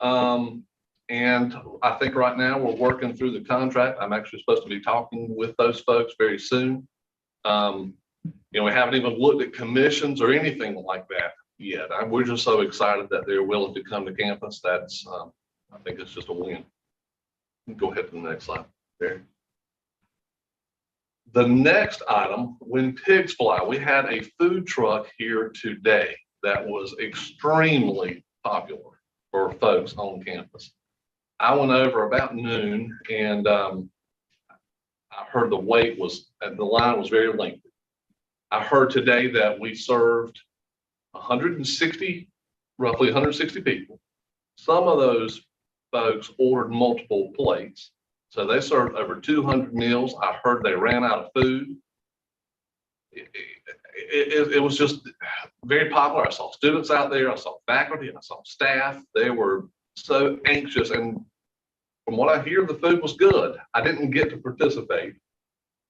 And I think right now we're working through the contract. I'm actually supposed to be talking with those folks very soon. We haven't even looked at commissions or anything like that yet. We're just so excited that they're willing to come to campus. That's, I think it's just a win. Go ahead to the next slide there. The next item, when pigs fly, we had a food truck here today that was extremely popular for folks on campus. I went over about noon and I heard the line was very lengthy. I heard today that we served 160, roughly 160 people. Some of those folks ordered multiple plates. So they served over 200 meals. I heard they ran out of food. It was just very popular. I saw students out there. I saw faculty. I saw staff. They were so anxious. And from what I hear, the food was good. I didn't get to participate,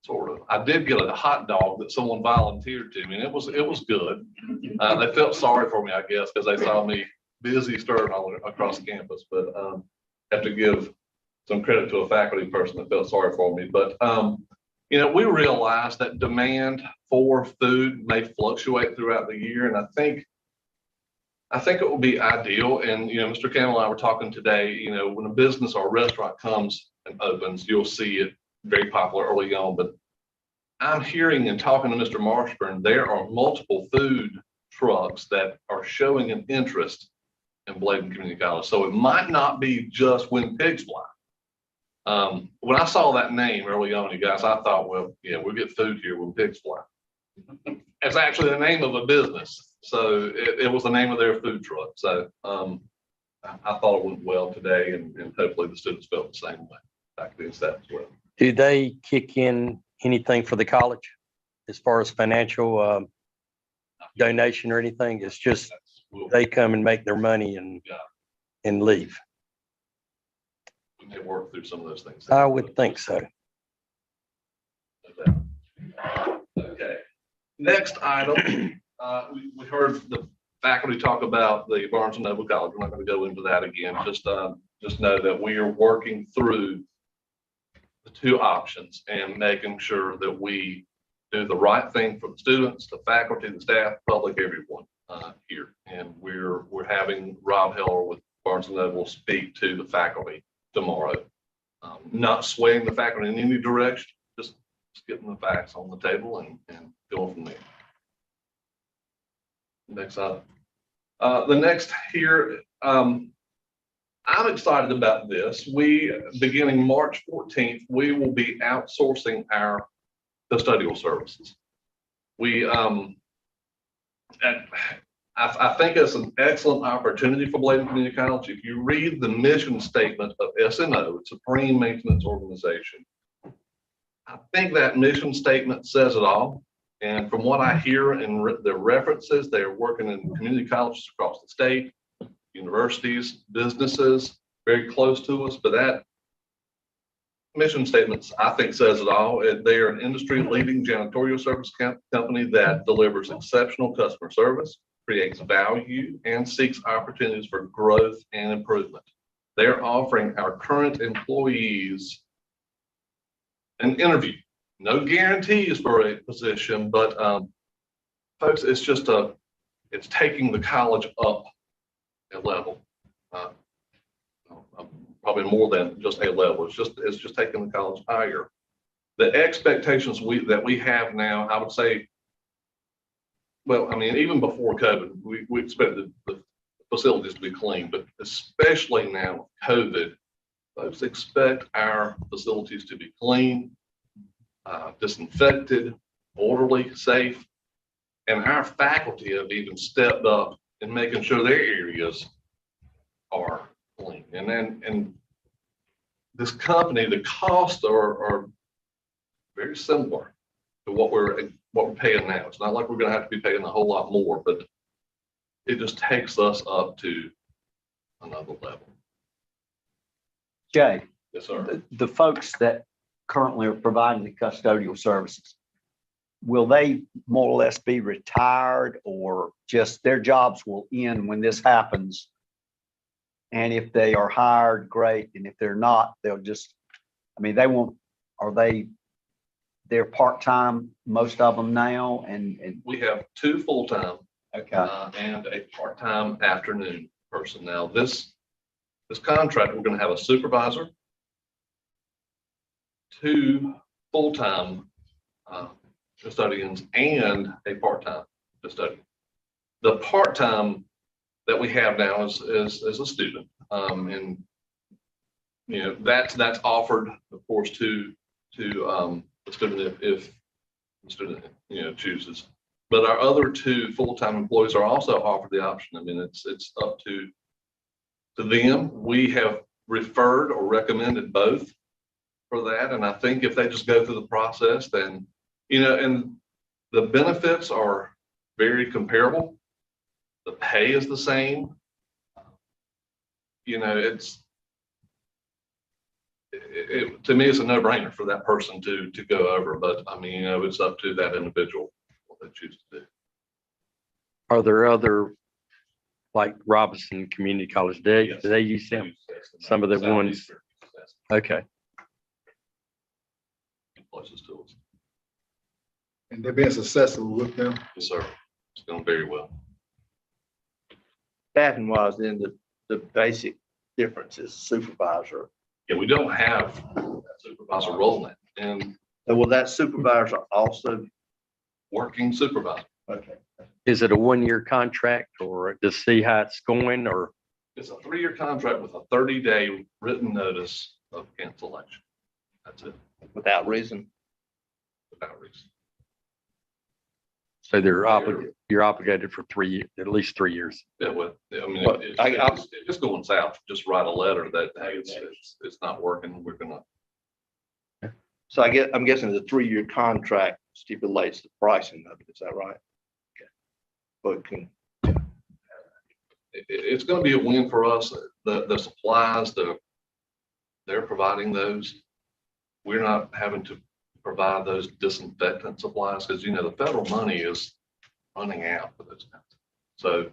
sort of. I did get a hot dog that someone volunteered to me, and it was good. They felt sorry for me, I guess, because they saw me busy stirring all across campus. But have to give some credit to a faculty person that felt sorry for me. But you know, we realize that demand for food may fluctuate throughout the year, and I think it will be ideal. And you know, Mr. Campbell and I were talking today. You know, when a business or a restaurant comes and opens, you'll see it very popular early on. But I'm hearing and talking to Mr. Marshburn, there are multiple food trucks that are showing an interest in Bladen Community College. So it might not be just when pigs fly. When I saw that name early on, you guys, I thought, well, yeah, we'll get food here when pigs fly. It's actually the name of a business. So it was the name of their food truck. So I thought it went well today, and hopefully the students felt the same way. Faculty and staff as well. Do they kick in anything for the college as far as financial donation or anything? It's just they come and make their money and leave. We may work through some of those things. I would think so. Okay. Next item, we heard the faculty talk about the Barnes & Noble College. We're not going to go into that again. Just know that we are working through the two options and making sure that we do the right thing for the students, the faculty, the staff, public, everyone here. And we're having Rob Heller with Barnes & Noble speak to the faculty tomorrow. Not swaying the faculty in any direction, just getting the facts on the table and going from there. Next up. The next here, I'm excited about this. Beginning March 14th, we will be outsourcing our custodial services. I think it's an excellent opportunity for Bladen Community College. If you read the mission statement of SNO, Supreme Maintenance Organization, I think that mission statement says it all. And from what I hear in the references, they're working in community colleges across the state, universities, businesses, very close to us. But that mission statement, I think, says it all. They are an industry-leading janitorial service company that delivers exceptional customer service, creates value, and seeks opportunities for growth and improvement. They're offering our current employees an interview. No guarantees for a position, but folks, it's taking the college up a level. Probably more than just a level. It's just taking the college higher. The expectations that we have now, I would say, well, I mean, even before COVID, we expected the facilities to be clean, but especially now with COVID, folks expect our facilities to be clean, disinfected, orderly, safe, and our faculty have even stepped up in making sure their areas are clean. And this company, the costs are very similar to what we're paying now. It's not like we're going to have to be paying a whole lot more, but it just takes us up to another level. Jay. Yes, sir. The folks that currently are providing the custodial services, will they more or less be retired, or just their jobs will end when this happens? And if they are hired, great. And if they're not, they'll just, I mean, they're part-time, most of them now, and we have 2 full-time okay, and a part-time afternoon person. Now this contract, we're going to have a supervisor, 2 full-time custodians, and a part-time custodian. The part-time that we have now is a student. And, you know, that's offered, of course, to the student if the student, you know, chooses. But our other two full-time employees are also offered the option. I mean, it's up to them. We have referred or recommended both for that. And I think if they just go through the process, then, you know, and the benefits are very comparable. The pay is the same. You know, to me, it's a no-brainer for that person to go over. But I mean, you know, it's up to that individual what they choose to do. Are there other, like Robinson Community College, do they use them? Some of the ones. Okay. Closest to us. And they're being successful with them? Yes, sir. It's going very well. Staffing wise, then the basic difference is supervisor. Yeah, we don't have that supervisor role in it. And will that supervisor also working supervisor? Okay. Is it a 1-year contract or to see how it's going, or? It's a 3-year contract with a 30-day written notice of cancellation. That's it. Without reason? Without reason. So you're obligated for at least 3 years. Yeah, well, I mean, if it's going south, just write a letter that, hey, it's not working. We're gonna. So I'm guessing the 3-year contract stipulates the pricing of it. Is that right? Okay. But It's going to be a win for us. The supplies, they're providing those. We're not having to provide those disinfectant supplies because, you know, the federal money is running out for those. So,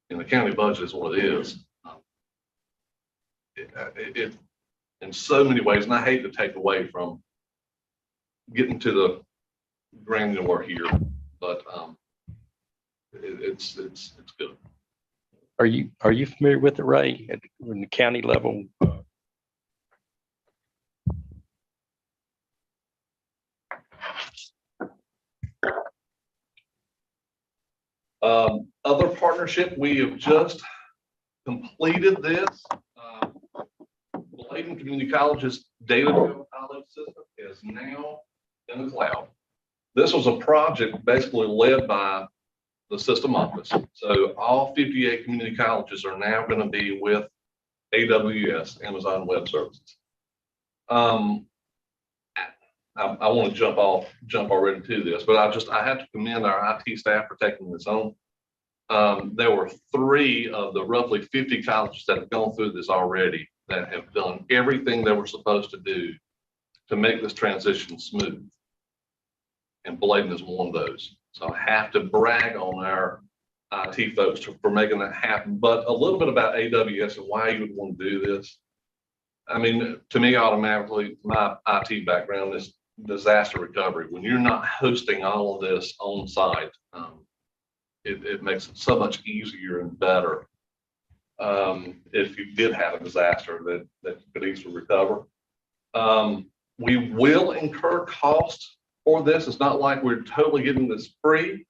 in the county budget is what it is. It in so many ways, and I hate to take away from getting to the granular here, but it's good. Are you familiar with it, Ray, at the county level? Other partnership, we have just completed this. Bladen Community College's data college system is now in the cloud. This was a project basically led by the system office. So all 58 community colleges are now going to be with AWS, Amazon Web Services. I want to jump already to this, but I have to commend our IT staff for taking this on. There were 3 of the roughly 50 colleges that have gone through this already that have done everything they were supposed to do to make this transition smooth. And Bladen is one of those. So I have to brag on our IT folks for making that happen. But a little bit about AWS and why you would want to do this. I mean, to me, automatically, my IT background is disaster recovery. When you're not hosting all of this on site, it makes it so much easier and better if you did have a disaster that you could easily recover. We will incur costs for this. It's not like we're totally getting this free,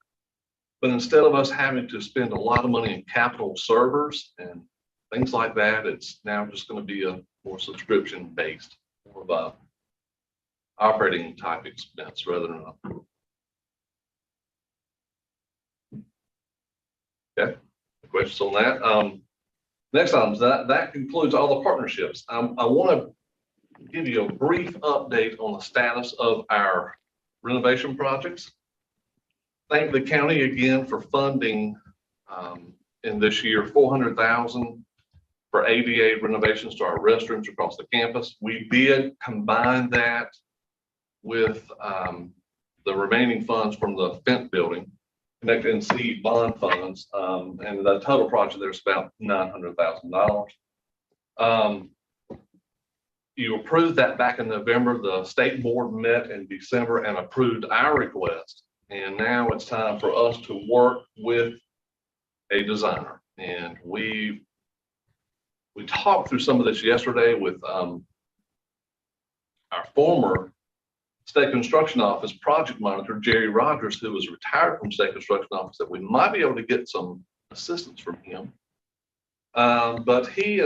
but instead of us having to spend a lot of money in capital servers and things like that, it's now just going to be a more subscription based, more of a operating type expense rather than a. Okay, questions on that? Next item, that concludes all the partnerships. I want to give you a brief update on the status of our renovation projects. Thank the county again for funding in this year $400,000 for ADA renovations to our restrooms across the campus. We did combine that with the remaining funds from the Fent building, Connect NC bond funds, and the total project there's about $900,000. You approved that back in November. The state board met in December and approved our request. And now it's time for us to work with a designer. And we talked through some of this yesterday with our former State Construction Office project monitor, Jerry Rogers, who was retired from State Construction Office, that we might be able to get some assistance from him. But he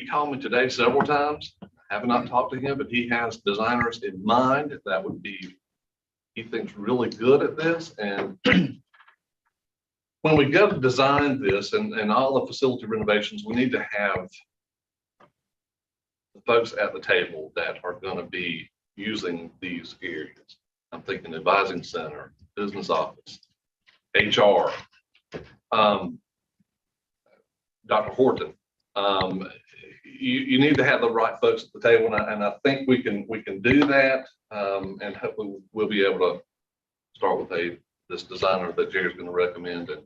called me today several times. I have not talked to him, but he has designers in mind that would be, he thinks, really good at this. And when we go to design this and all the facility renovations, we need to have the folks at the table that are going to be using these areas. I'm thinking advising center, business office, HR, Dr. Horton. You need to have the right folks at the table, and I think we can do that, and hopefully we'll be able to start with this designer that Jerry's going to recommend, and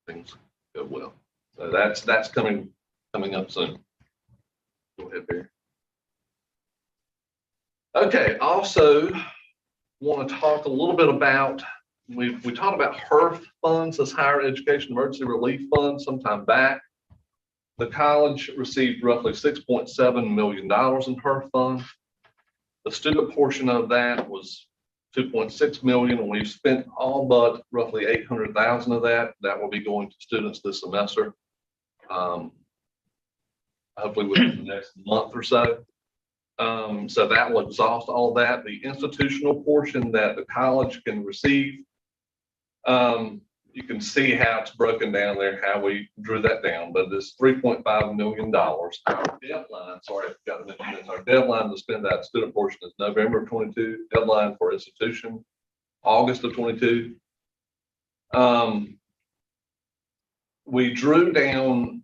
things go well. So that's coming up soon. Go ahead, Barry. Okay, also want to talk a little bit about, we talked about HERF funds, this Higher Education Emergency Relief Fund, sometime back. The college received roughly $6.7 million in HERF funds. The student portion of that was $2.6 million, and we've spent all but roughly $800,000 of that. That will be going to students this semester, hopefully within the next month or so. So that will exhaust all that. The institutional portion that the college can receive, you can see how it's broken down there, how we drew that down, but it's $3.5 million. Our deadline, sorry, I forgot to mention this, our deadline to spend that student portion is November of 22, deadline for institution, August of 22. We drew down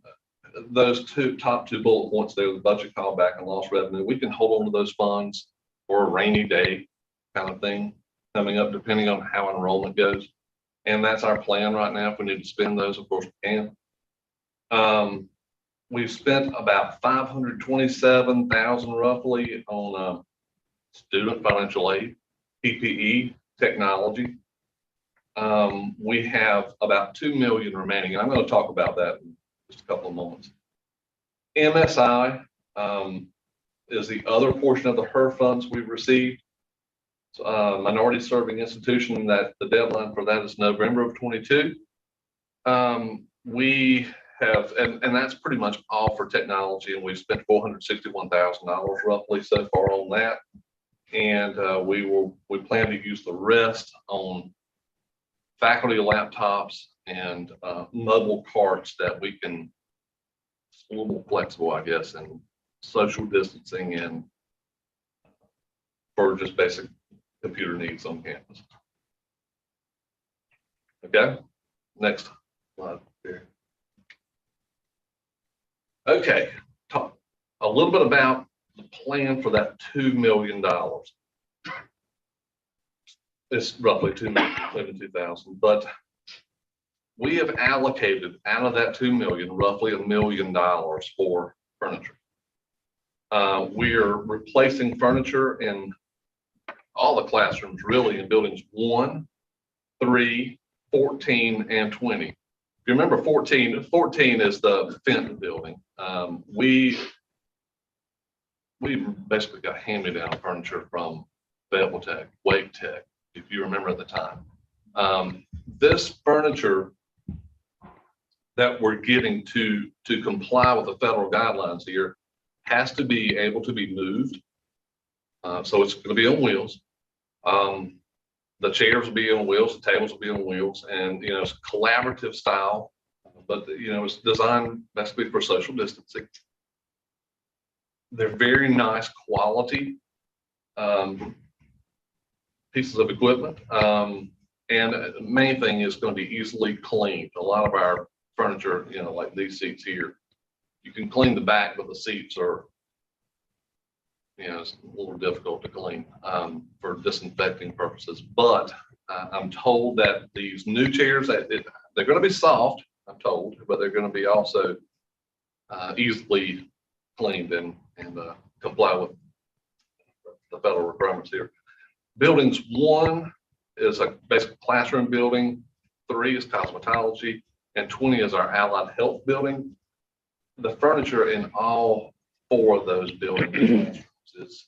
those top two bullet points there, the budget callback and lost revenue. We can hold on to those funds for a rainy day kind of thing coming up, depending on how enrollment goes. And that's our plan right now. If we need to spend those, of course we can. We've spent about $527,000 roughly on student financial aid, PPE, technology. We have about $2 million remaining. And I'm going to talk about that in just a couple of moments. MSI is the other portion of the HERF funds we've received. Minority serving institution, that the deadline for that is November of 22. We have, and that's pretty much all for technology, and we've spent $461,000 roughly so far on that. And we plan to use the rest on faculty laptops and mobile carts that we can, it's a little more flexible, I guess, and social distancing and for just basic computer needs on campus. Okay, next slide here. Okay, talk a little bit about the plan for that $2 million. It's roughly $2,072,000, but we have allocated out of that $2 million, roughly $1 million for furniture. We are replacing furniture in all the classrooms, really, in buildings 1, 3, 14, and 20. If you remember 14 is the Fenton building. We basically got hand-me-down furniture from Fayetteville Tech, Wake Tech, if you remember at the time. This furniture that we're getting to comply with the federal guidelines here has to be able to be moved. So it's going to be on wheels. The chairs will be on wheels, the tables will be on wheels, and it's collaborative style, but it's designed basically for social distancing. They're very nice quality pieces of equipment, and the main thing is going to be easily cleaned. A lot of our furniture, like these seats here, you can clean the back, but the seats are, it's a little difficult to clean for disinfecting purposes. But I'm told that these new chairs, they're going to be soft, I'm told, but they're going to be also easily cleaned and comply with the federal requirements here. Buildings 1 is a basic classroom building, 3 is cosmetology, and 20 is our allied health building. The furniture in all 4 of those buildings is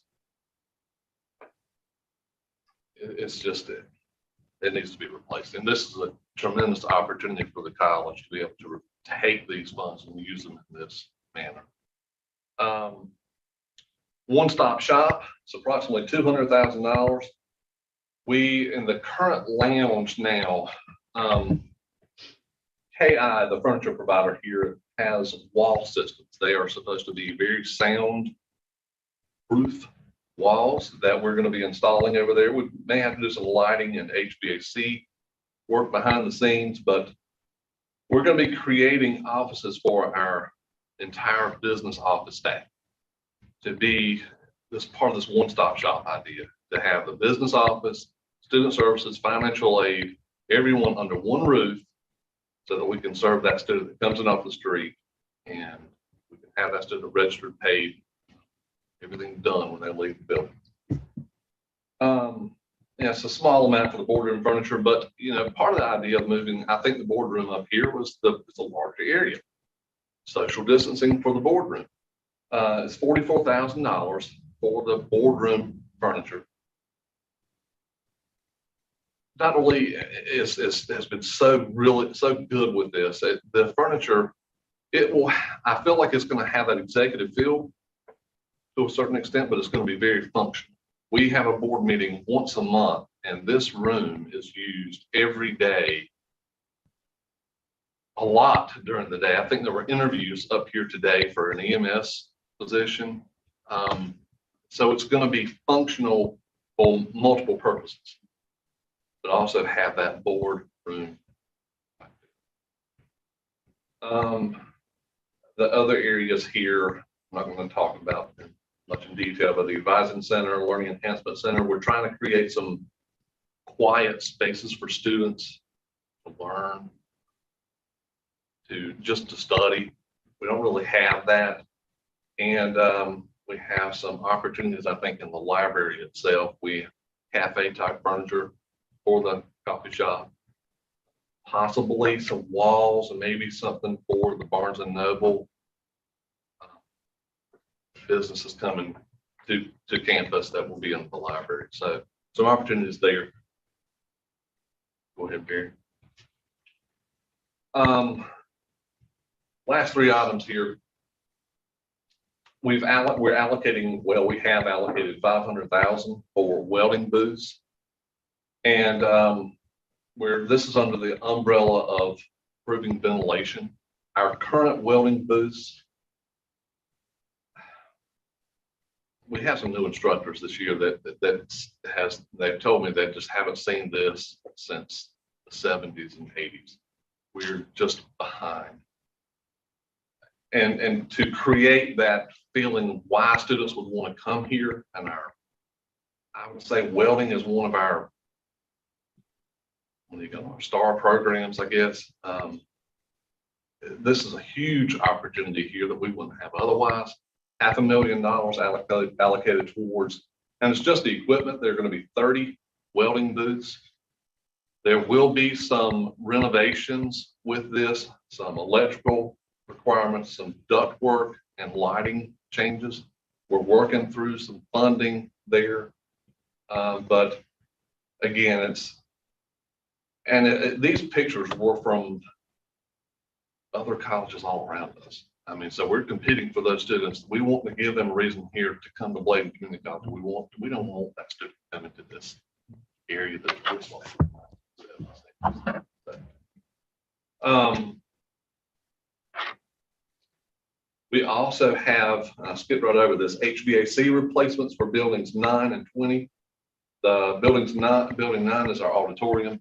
it's just, it needs to be replaced. And this is a tremendous opportunity for the college to be able to take these funds and use them in this manner. One-stop shop, it's approximately $200,000. We, in the current lounge now, KI, the furniture provider here, has wall systems. They are supposed to be very sound-proof walls that we're going to be installing over there. We may have to do some lighting and HVAC work behind the scenes, but we're going to be creating offices for our entire business office staff to be this part of this one-stop shop idea, to have the business office, student services, financial aid, everyone under one roof, so that we can serve that student that comes in off the street, and we can have that student registered, paid, everything done when they leave the building. Yeah, it's a small amount for the boardroom furniture, but part of the idea of moving, I think the boardroom up here was it's a larger area. Social distancing for the boardroom. It's $44,000 for the boardroom furniture. Not only has been so good with this, the furniture, I feel like it's going to have that executive feel to a certain extent, but it's going to be very functional. We have a board meeting once a month, and this room is used every day, a lot during the day. I think there were interviews up here today for an EMS position. So it's going to be functional for multiple purposes, but also have that board room. The other areas here, I'm not going to talk about much in detail, but the Advising Center, Learning Enhancement Center, we're trying to create some quiet spaces for students to learn, to study. We don't really have that. And we have some opportunities, I think, in the library itself. We cafe type furniture for the coffee shop, possibly some walls and maybe something for the Barnes and Noble. Businesses coming to campus that will be in the library. So some opportunities there. Go ahead, Barry. Last three items here. We have allocated $500,000 for welding booths. And this is under the umbrella of improving ventilation. Our current welding booths, we have some new instructors this year they've told me they just haven't seen this since the 70s and 80s. We're just behind. And to create that feeling why students would want to come here, and I would say welding is one of our star programs, I guess. This is a huge opportunity here that we wouldn't have otherwise. $500,000 allocated towards, and it's just the equipment. There are going to be 30 welding booths. There will be some renovations with this, some electrical requirements, some duct work and lighting changes. We're working through some funding there. But again, these pictures were from other colleges all around us. I mean, so we're competing for those students. We want to give them a reason here to come to Bladen Community College. We don't want that student coming to this area that looks like. We also have, I skipped right over this, HVAC replacements for buildings 9 and 20. The building 9 is our auditorium.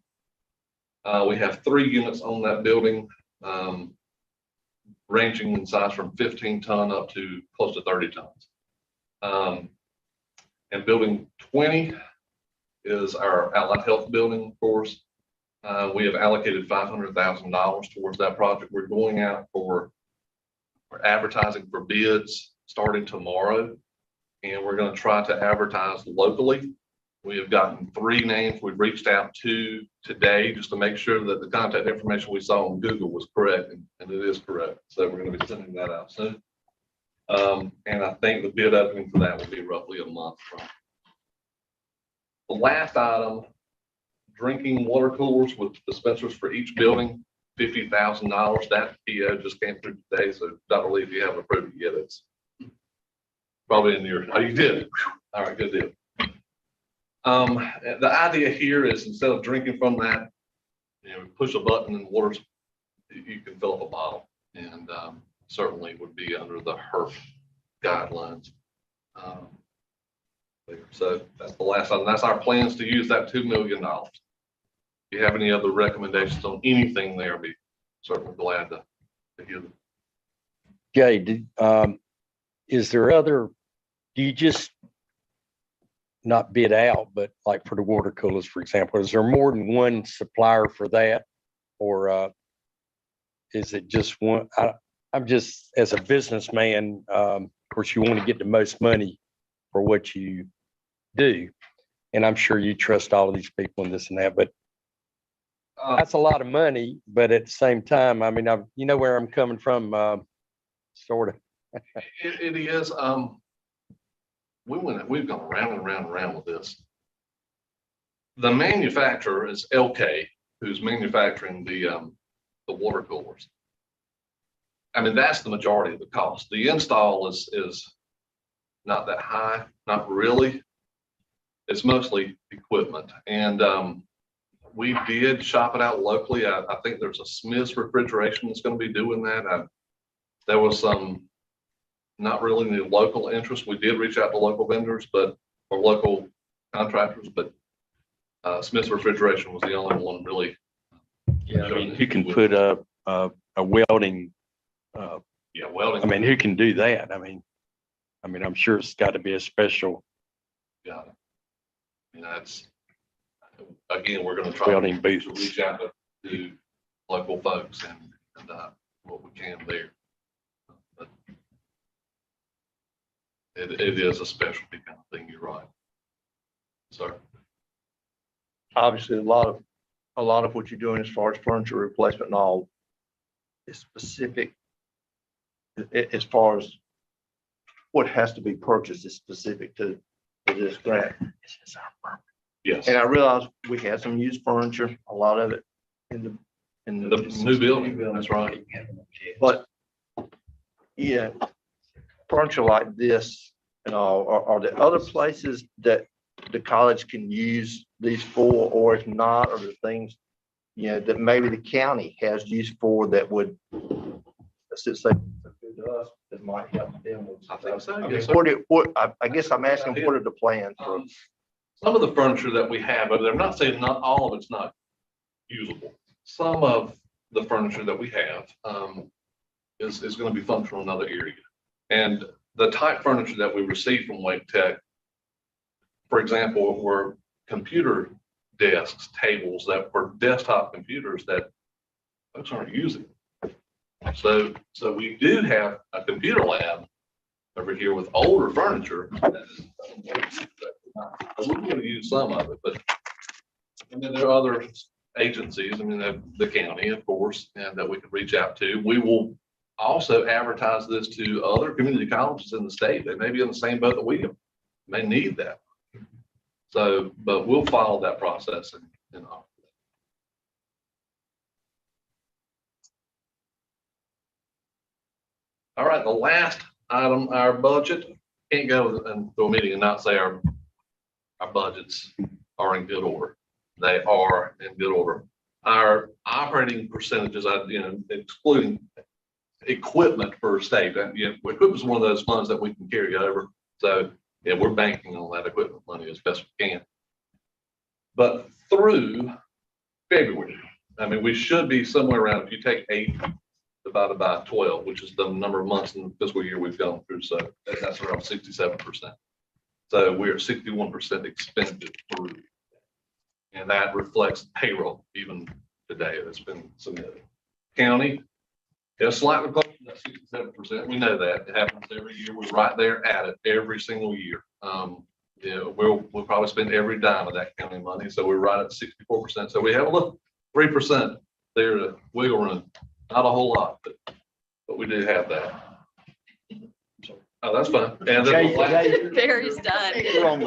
We have 3 units on that building. Ranging in size from 15 ton up to close to 30 tons. And building 20 is our allied health building, of course. We have allocated $500,000 towards that project. We're going out for advertising for bids starting tomorrow, and we're going to try to advertise locally. We have gotten 3 names we've reached out to today just to make sure that the contact information we saw on Google was correct, and it is correct. So we're going to be sending that out soon. And I think the bid opening for that will be roughly a month from The last item, drinking water coolers with dispensers for each building, $50,000. That PO just came through today, so Dr. Lee, if you haven't approved it yet, it's probably in your, oh, you did. All right, good deal. The idea here is instead of drinking from that, push a button and water, you can fill up a bottle, and certainly would be under the HERF guidelines. So that's the last item. That's our plans to use that $2 million. If you have any other recommendations on anything there, I'd be certainly glad to hear them. Jay, is there other, do you just not bid out, but like for the water coolers, for example, is there more than one supplier for that? Or is it just one? I'm just, as a businessman, of course, you want to get the most money for what you do. And I'm sure you trust all of these people and this and that, but that's a lot of money. But at the same time, I mean, you know where I'm coming from, sort of. It is. We've gone around and around and around with this. The manufacturer is LK, who's manufacturing the water coolers. I mean, that's the majority of the cost. The install is not that high, not really. It's mostly equipment. And we did shop it out locally. I think there's a Smith's Refrigeration that's going to be doing that. There was some not really any local interest. We did reach out to local vendors, or local contractors, but Smith's Refrigeration was the only one really. Yeah, I mean, you can put a welding. Yeah, welding. I mean, who can do that? I mean, I'm sure it's got to be a special. Got it. That's, again, we're going to try welding to boots. reach out to local folks and what we can there. But it is a specialty kind of thing. You're right. Sir. Obviously, a lot of what you're doing as far as furniture replacement and all is specific. As far as what has to be purchased is specific to this grant. Yes. And I realize we had some used furniture, a lot of it in the new building. That's right. But yeah, furniture like this and all, are there other places that the college can use these for, or if not, are there things, that maybe the county has used for that would, let's just say, to us, that might help them with. I think so. I mean, Yes, I guess I'm asking, what are the plans for? Some of the furniture that we have, but I'm not saying not all of it's not usable. Some of the furniture that we have is going to be functional in another area. And the type furniture that we receive from Wake Tech, for example, were computer desks, tables that were desktop computers that folks aren't using. So we do have a computer lab over here with older furniture. We're going to use some of it, and then there are other agencies, the county, of course, and that we can reach out to. We will also advertise this to other community colleges in the state that may be in the same boat that we may need that. So, but we'll follow that process and all. All right, the last item, our budget. Can't go into a meeting and not say our budgets are in good order. They are in good order. Our operating percentages, excluding equipment for state, equipment is one of those funds that we can carry over. So yeah, we're banking on that equipment money as best we can. But through February, we should be somewhere around, if you take 8 divided by 12, which is the number of months in the fiscal year we've gone through. So that's around 67%. So we're 61% expended through. And that reflects payroll even today that's been submitted. County is slightly closer to that 67%. We know that it happens every year. We're right there at it every single year. We'll probably spend every dime of that county money. So we're right at 64%. So we have a little 3% there to wiggle room. Not a whole lot, but we do have that. Oh, that's fine. And Jay, then Barry's done. You're on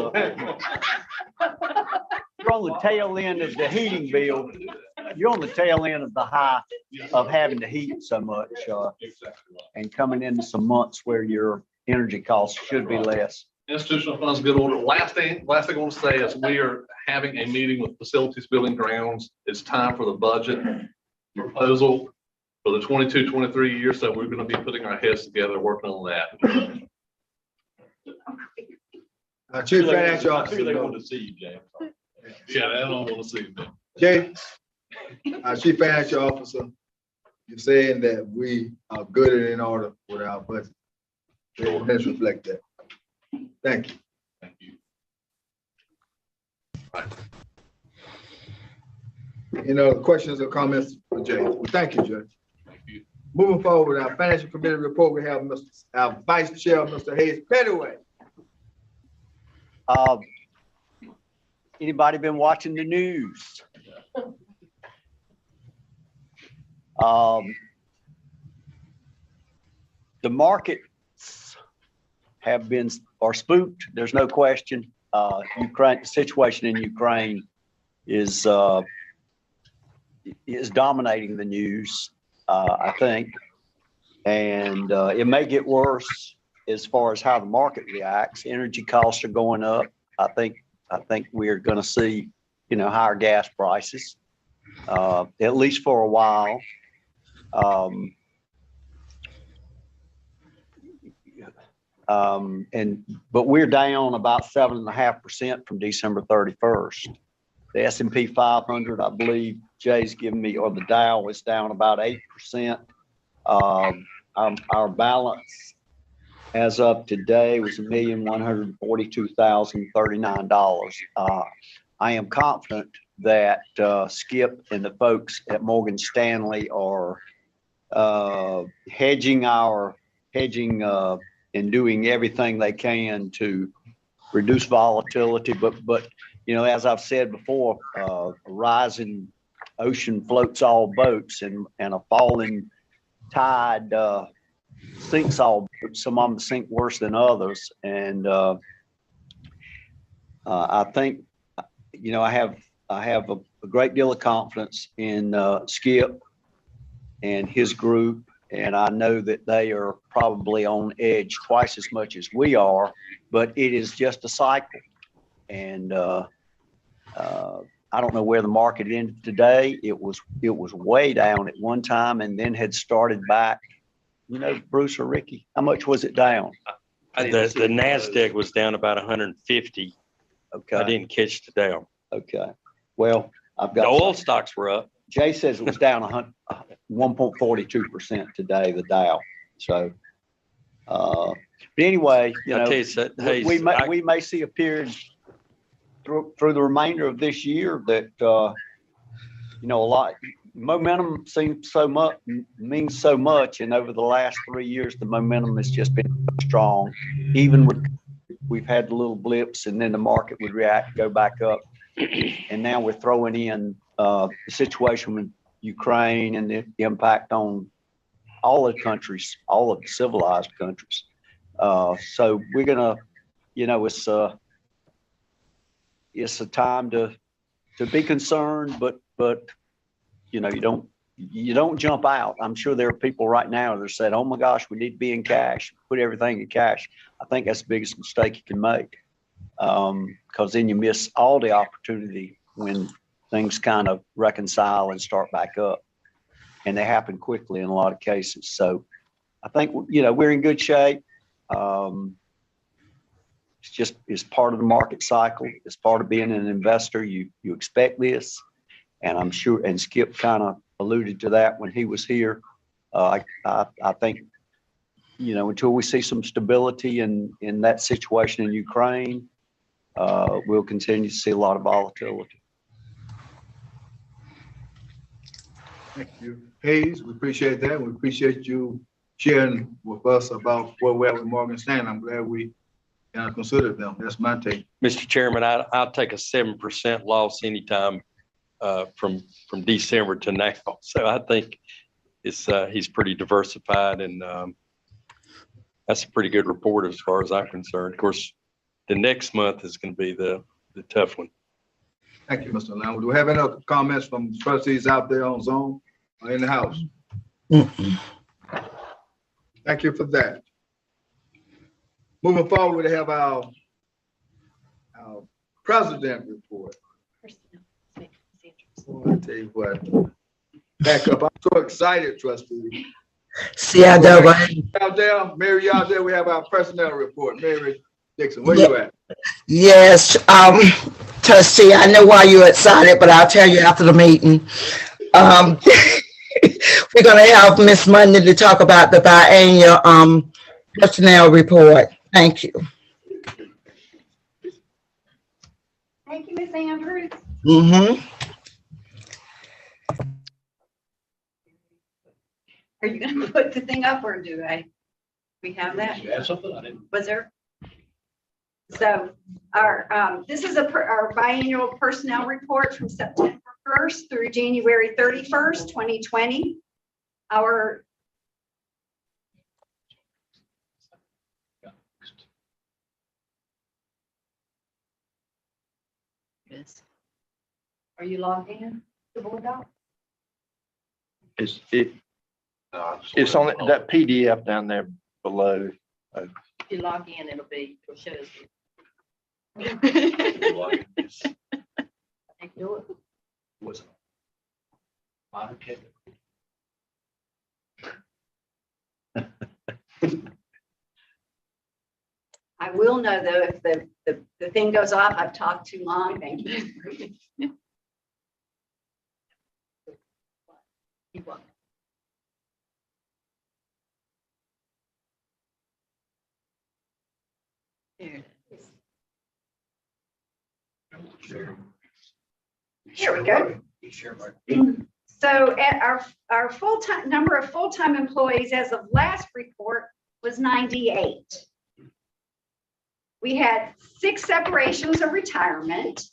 the tail end of the heating bill. You're on the tail end of the high of having to heat so much, and coming into some months where your energy costs should be less. institutional funds, good order. Last thing I want to say is we are having a meeting with facilities, building, grounds. It's time for the budget proposal for the 22-23 year. So we're going to be putting our heads together, working on that. Chief Financial I'm sure they Officer. want to see you, James. Yeah, I don't want to see them. Jay, our Chief Financial Officer, you're saying that we are good and in order with our budget. Let's reflect that. Thank you. Thank you. Any other questions or comments for Jay? Well, thank you, Judge. Thank you. Moving forward with our financial committee report, we have our Vice Chair, Mr. Hayes Pettaway. Anybody been watching the news? The markets are spooked. There's no question. Ukraine, the situation in Ukraine is dominating the news, I think, and it may get worse as far as how the market reacts. Energy costs are going up. I think we're going to see, higher gas prices, at least for a while. But we're down about 7.5% from December 31st. The S&P 500, I believe Jay's given me, or the Dow is down about 8%. Our balance as of today was $1,142,039. I am confident that Skip and the folks at Morgan Stanley are hedging and doing everything they can to reduce volatility. But as I've said before, a rising ocean floats all boats, and a falling tide sinks all boats. Some of them sink worse than others. And I think, I have a great deal of confidence in Skip and his group. And I know that they are probably on edge twice as much as we are, but it is just a cycle. And I don't know where the market ended today. It was way down at one time and then had started back. Bruce or Ricky, how much was it down? The NASDAQ was down about 150. Okay. I didn't catch the Dow. Okay. Well, I've got. The oil stocks were up. Jay says it was down 1.42% today, the Dow. So, but anyway, we may see a period through the remainder of this year that, a lot momentum means so much. And over the last 3 years, the momentum has just been strong. Even we've had the little blips, and then the market would react, go back up. And now we're throwing in the situation with Ukraine and the impact on all the countries, all of the civilized countries. So we're gonna, it's a time to be concerned, but you don't jump out. I'm sure there are people right now that are saying, "Oh my gosh, we need to be in cash, put everything in cash." I think that's the biggest mistake you can make, because then you miss all the opportunity when things kind of reconcile and start back up, and they happen quickly in a lot of cases. So I think, we're in good shape. It's part of the market cycle. It's part of being an investor. You expect this, and I'm sure, and Skip kind of alluded to that when he was here. I think, until we see some stability in that situation in Ukraine, we'll continue to see a lot of volatility. Thank you, Hayes. We appreciate that. We appreciate you sharing with us about where we're at with Morgan Stanley. I'm glad we considered them. That's my take. Mr. Chairman, I'll take a 7% loss anytime from December to now. So I think he's pretty diversified, and that's a pretty good report as far as I'm concerned. Of course, the next month is going to be the tough one. Thank you, Mr. Lamb. Do we have any other comments from trustees out there on Zoom or in the house? Thank you for that. Moving forward, we have our president report. Boy, I tell you what, back up. I'm so excited, trustee. See, I know, Out there, Mary, out there, we have our personnel report. Mary Dixon, where you at? yes, trustee, I know why you're excited, but I'll tell you after the meeting. We're gonna have Miss Monday to talk about the biennial personnel report. Thank you. Thank you, Ms. Andrews. Are you gonna put the thing up or do we have that? You have something? I didn't. Was there? So our, this is our biannual personnel report from September 1st through January 31st, 2020. Our Are you logged in to Board Doc? It's on that PDF down there below. If you log in, it'll show us. I think do it. Was it? Okay. I will know though if the thing goes off. I've talked too long. Thank you. You're welcome. Here it is. Here we go. So at our full-time number of full-time employees as of last report was 98. We had 6 separations of retirement.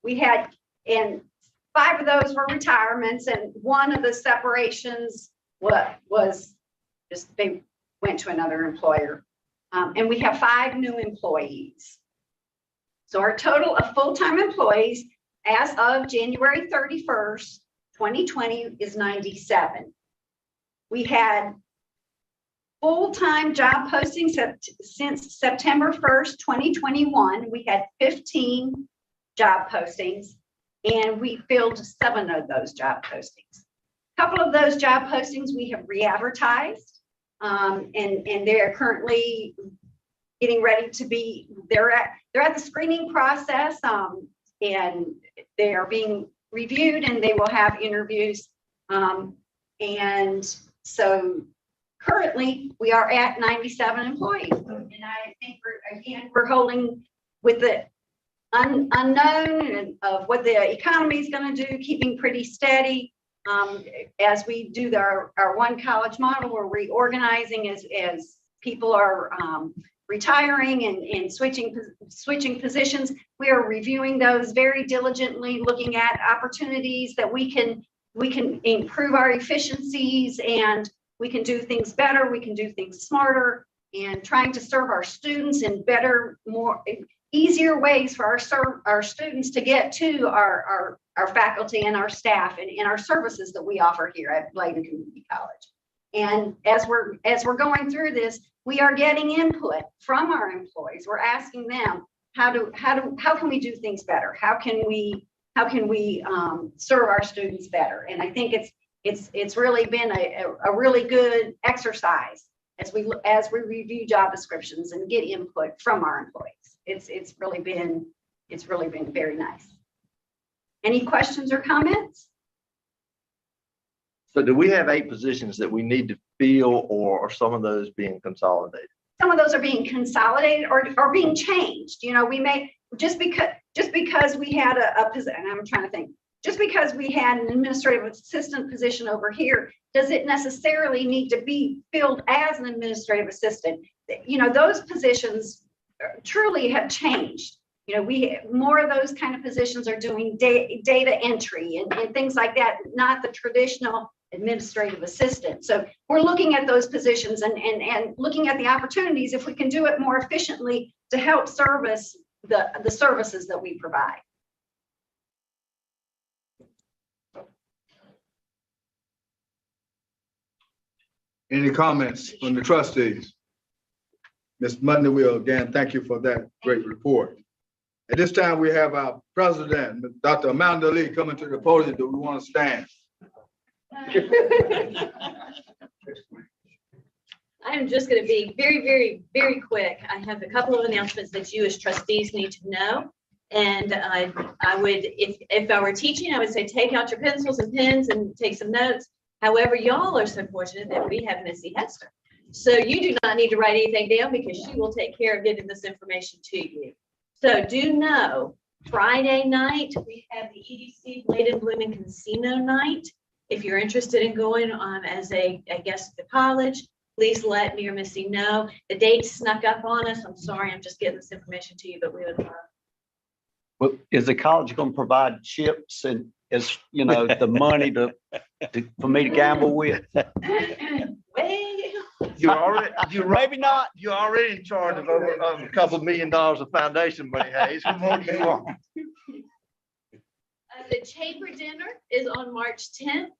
We had, and 5 of those were retirements, and 1 of the separations was just they went to another employer. And we have 5 new employees. So our total of full-time employees as of January 31st, 2020 is 97. We had full-time job postings since September 1st, 2021. We had 15 job postings, and we filled 7 of those job postings. A couple of those job postings we have re-advertised, and they are currently getting ready to be, they're at the screening process, and they are being reviewed, and they will have interviews. And so currently we are at 97 employees. And I think we're holding with the unknown of what the economy is going to do, keeping pretty steady. As we do our one college model, we're reorganizing as people are retiring and switching positions. We are reviewing those very diligently, looking at opportunities that we can improve our efficiencies, and we can do things better, we can do things smarter, and trying to serve our students in better, easier ways for our students to get to our faculty and our staff and our services that we offer here at Bladen Community College. And as we're going through this, we are getting input from our employees. We're asking them, how can we do things better? How can we serve our students better? And I think it's really been a really good exercise as we review job descriptions and get input from our employees. It's really been very nice. Any questions or comments? So do we have 8 positions that we need to fill, or are some of those being consolidated? Some of those are being consolidated or being changed. You know, we may, just because we had a position, and I'm trying to think, just because we had an administrative assistant position over here, does it necessarily need to be filled as an administrative assistant? You know, those positions truly have changed. You know, more of those kind of positions are doing data entry and things like that, not the traditional administrative assistant. So we're looking at those positions and looking at the opportunities if we can do it more efficiently to help service the services that we provide. Any comments from the trustees? Ms. Monday, will again thank you for that great report. At this time, we have our president, Dr. Amanda Lee, coming to the podium. Do we want to stand? I'm just going to be very quick. I have a couple of announcements that you as trustees need to know. And I would, if I were teaching, I would say take out your pencils and pens and take some notes. However, y'all are so fortunate that we have Missy Hester. So you do not need to write anything down because she will take care of getting this information to you. So do know, Friday night, we have the EDC Bladen Blooming Casino night. If you're interested in going as a guest at the college, please let me or Missy know. The date snuck up on us. I'm sorry, I'm just getting this information to you, but we would love. Well, is the college going to provide chips and as you know the money for me to gamble with? You're maybe not. You're already in charge of over a couple $1 million of foundation money, Hayes. What more do you want? The chamber dinner is on March 10th.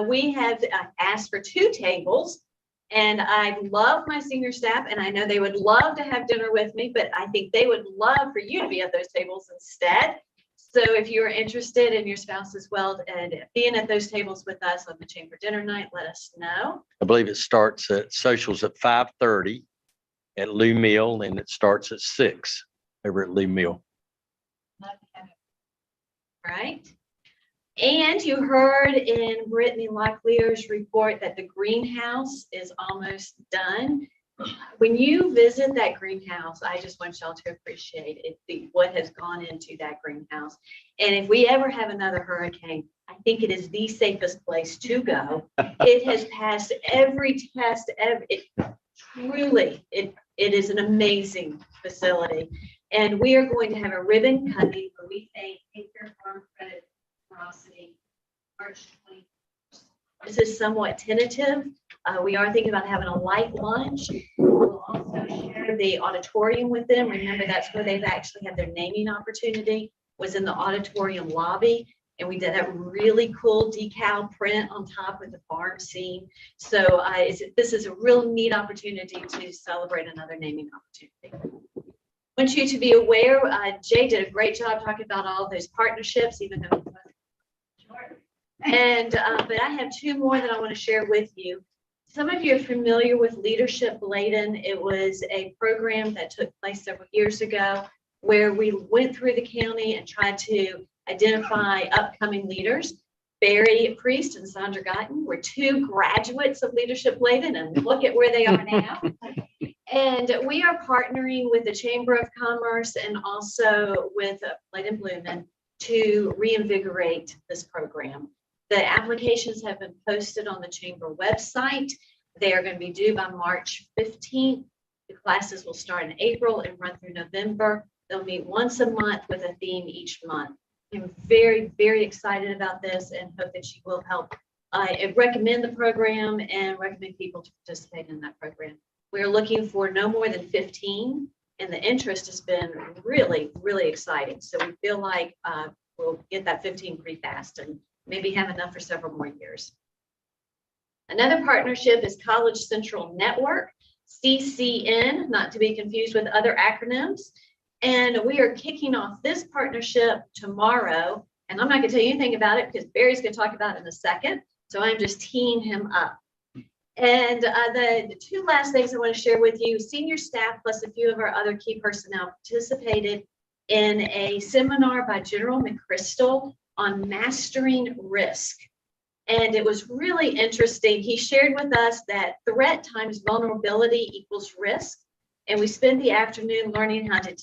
We have asked for 2 tables, and I love my senior staff, and I know they would love to have dinner with me, but I think they would love for you to be at those tables instead. So if you're interested and your spouse as well, and being at those tables with us on the chamber dinner night, let us know. I believe it starts at socials at 5:30 at Lee Mill, and it starts at 6 over at Lee Mill. Right. And you heard in Brittany Locklear's report that the greenhouse is almost done. When you visit that greenhouse, I just want y'all to appreciate it, what has gone into that greenhouse. And if we ever have another hurricane, I think it is the safest place to go. It has passed every test. It is an amazing facility. And we are going to have a ribbon cutting where we thank Acre Farm Credit Generosity March 21st. This is somewhat tentative. We are thinking about having a light lunch. We'll also share the auditorium with them. Remember, that's where they've actually had their naming opportunity, was in the auditorium lobby. And we did that really cool decal print on top with the farm scene. So this is a real neat opportunity to celebrate another naming opportunity. I want you to be aware, Jay did a great job talking about all those partnerships, even though it wasn't short. And but I have 2 more that I want to share with you. Some of you are familiar with Leadership Bladen. It was a program that took place several years ago where we went through the county and tried to identify upcoming leaders. Barry Priest and Sandra Guyton were 2 graduates of Leadership Bladen, and look at where they are now. And we are partnering with the Chamber of Commerce and also with Bladen Blooming to reinvigorate this program. The applications have been posted on the Chamber website. They are going to be due by March 15th. The classes will start in April and run through November. They'll meet once a month with a theme each month. I'm very excited about this and hope that you will help. I recommend the program and recommend people to participate in that program. We're looking for no more than 15, and the interest has been really exciting. So we feel like we'll get that 15 pretty fast and maybe have enough for several more years. Another partnership is College Central Network, CCN, not to be confused with other acronyms. And we are kicking off this partnership tomorrow. And I'm not going to tell you anything about it because Barry's going to talk about it in a second. So I'm just teeing him up. And the 2 last things I want to share with you, senior staff plus a few of our other key personnel participated in a seminar by General McChrystal on mastering risk. And it was really interesting. He shared with us that threat times vulnerability equals risk. And we spent the afternoon learning how to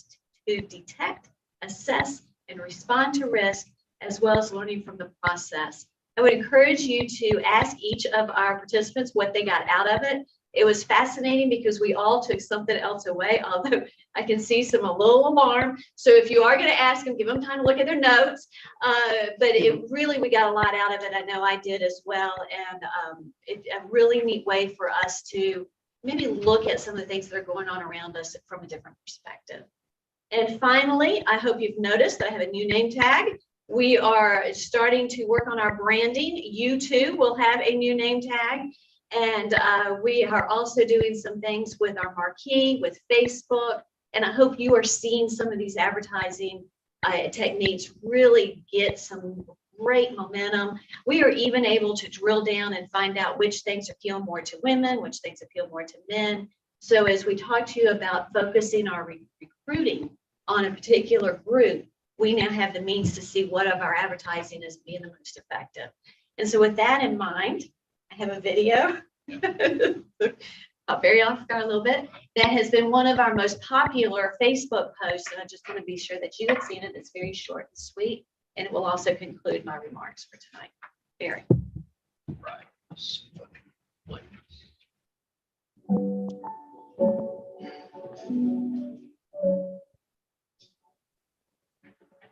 detect, assess, and respond to risk, as well as learning from the process. I would encourage you to ask each of our participants what they got out of it. It was fascinating because we all took something else away, although I can see some a little alarm. So if you are going to ask them, give them time to look at their notes. But it really, we got a lot out of it. I know I did as well. And it's a really neat way for us to maybe look at some of the things that are going on around us from a different perspective. And finally, I hope you've noticed that I have a new name tag. We are starting to work on our branding. You too will have a new name tag. And we are also doing some things with our marquee, with Facebook. And I hope you are seeing some of these advertising techniques really get some great momentum. We are even able to drill down and find out which things appeal more to women, which things appeal more to men. So as we talk to you about focusing our recruiting on a particular group, we now have the means to see what of our advertising is being the most effective. And so with that in mind, I have a video. I'll very off guard a little bit. That has been one of our most popular Facebook posts. And I just want to be sure that you have seen it. It's very short and sweet. And it will also conclude my remarks for tonight. Barry. Right.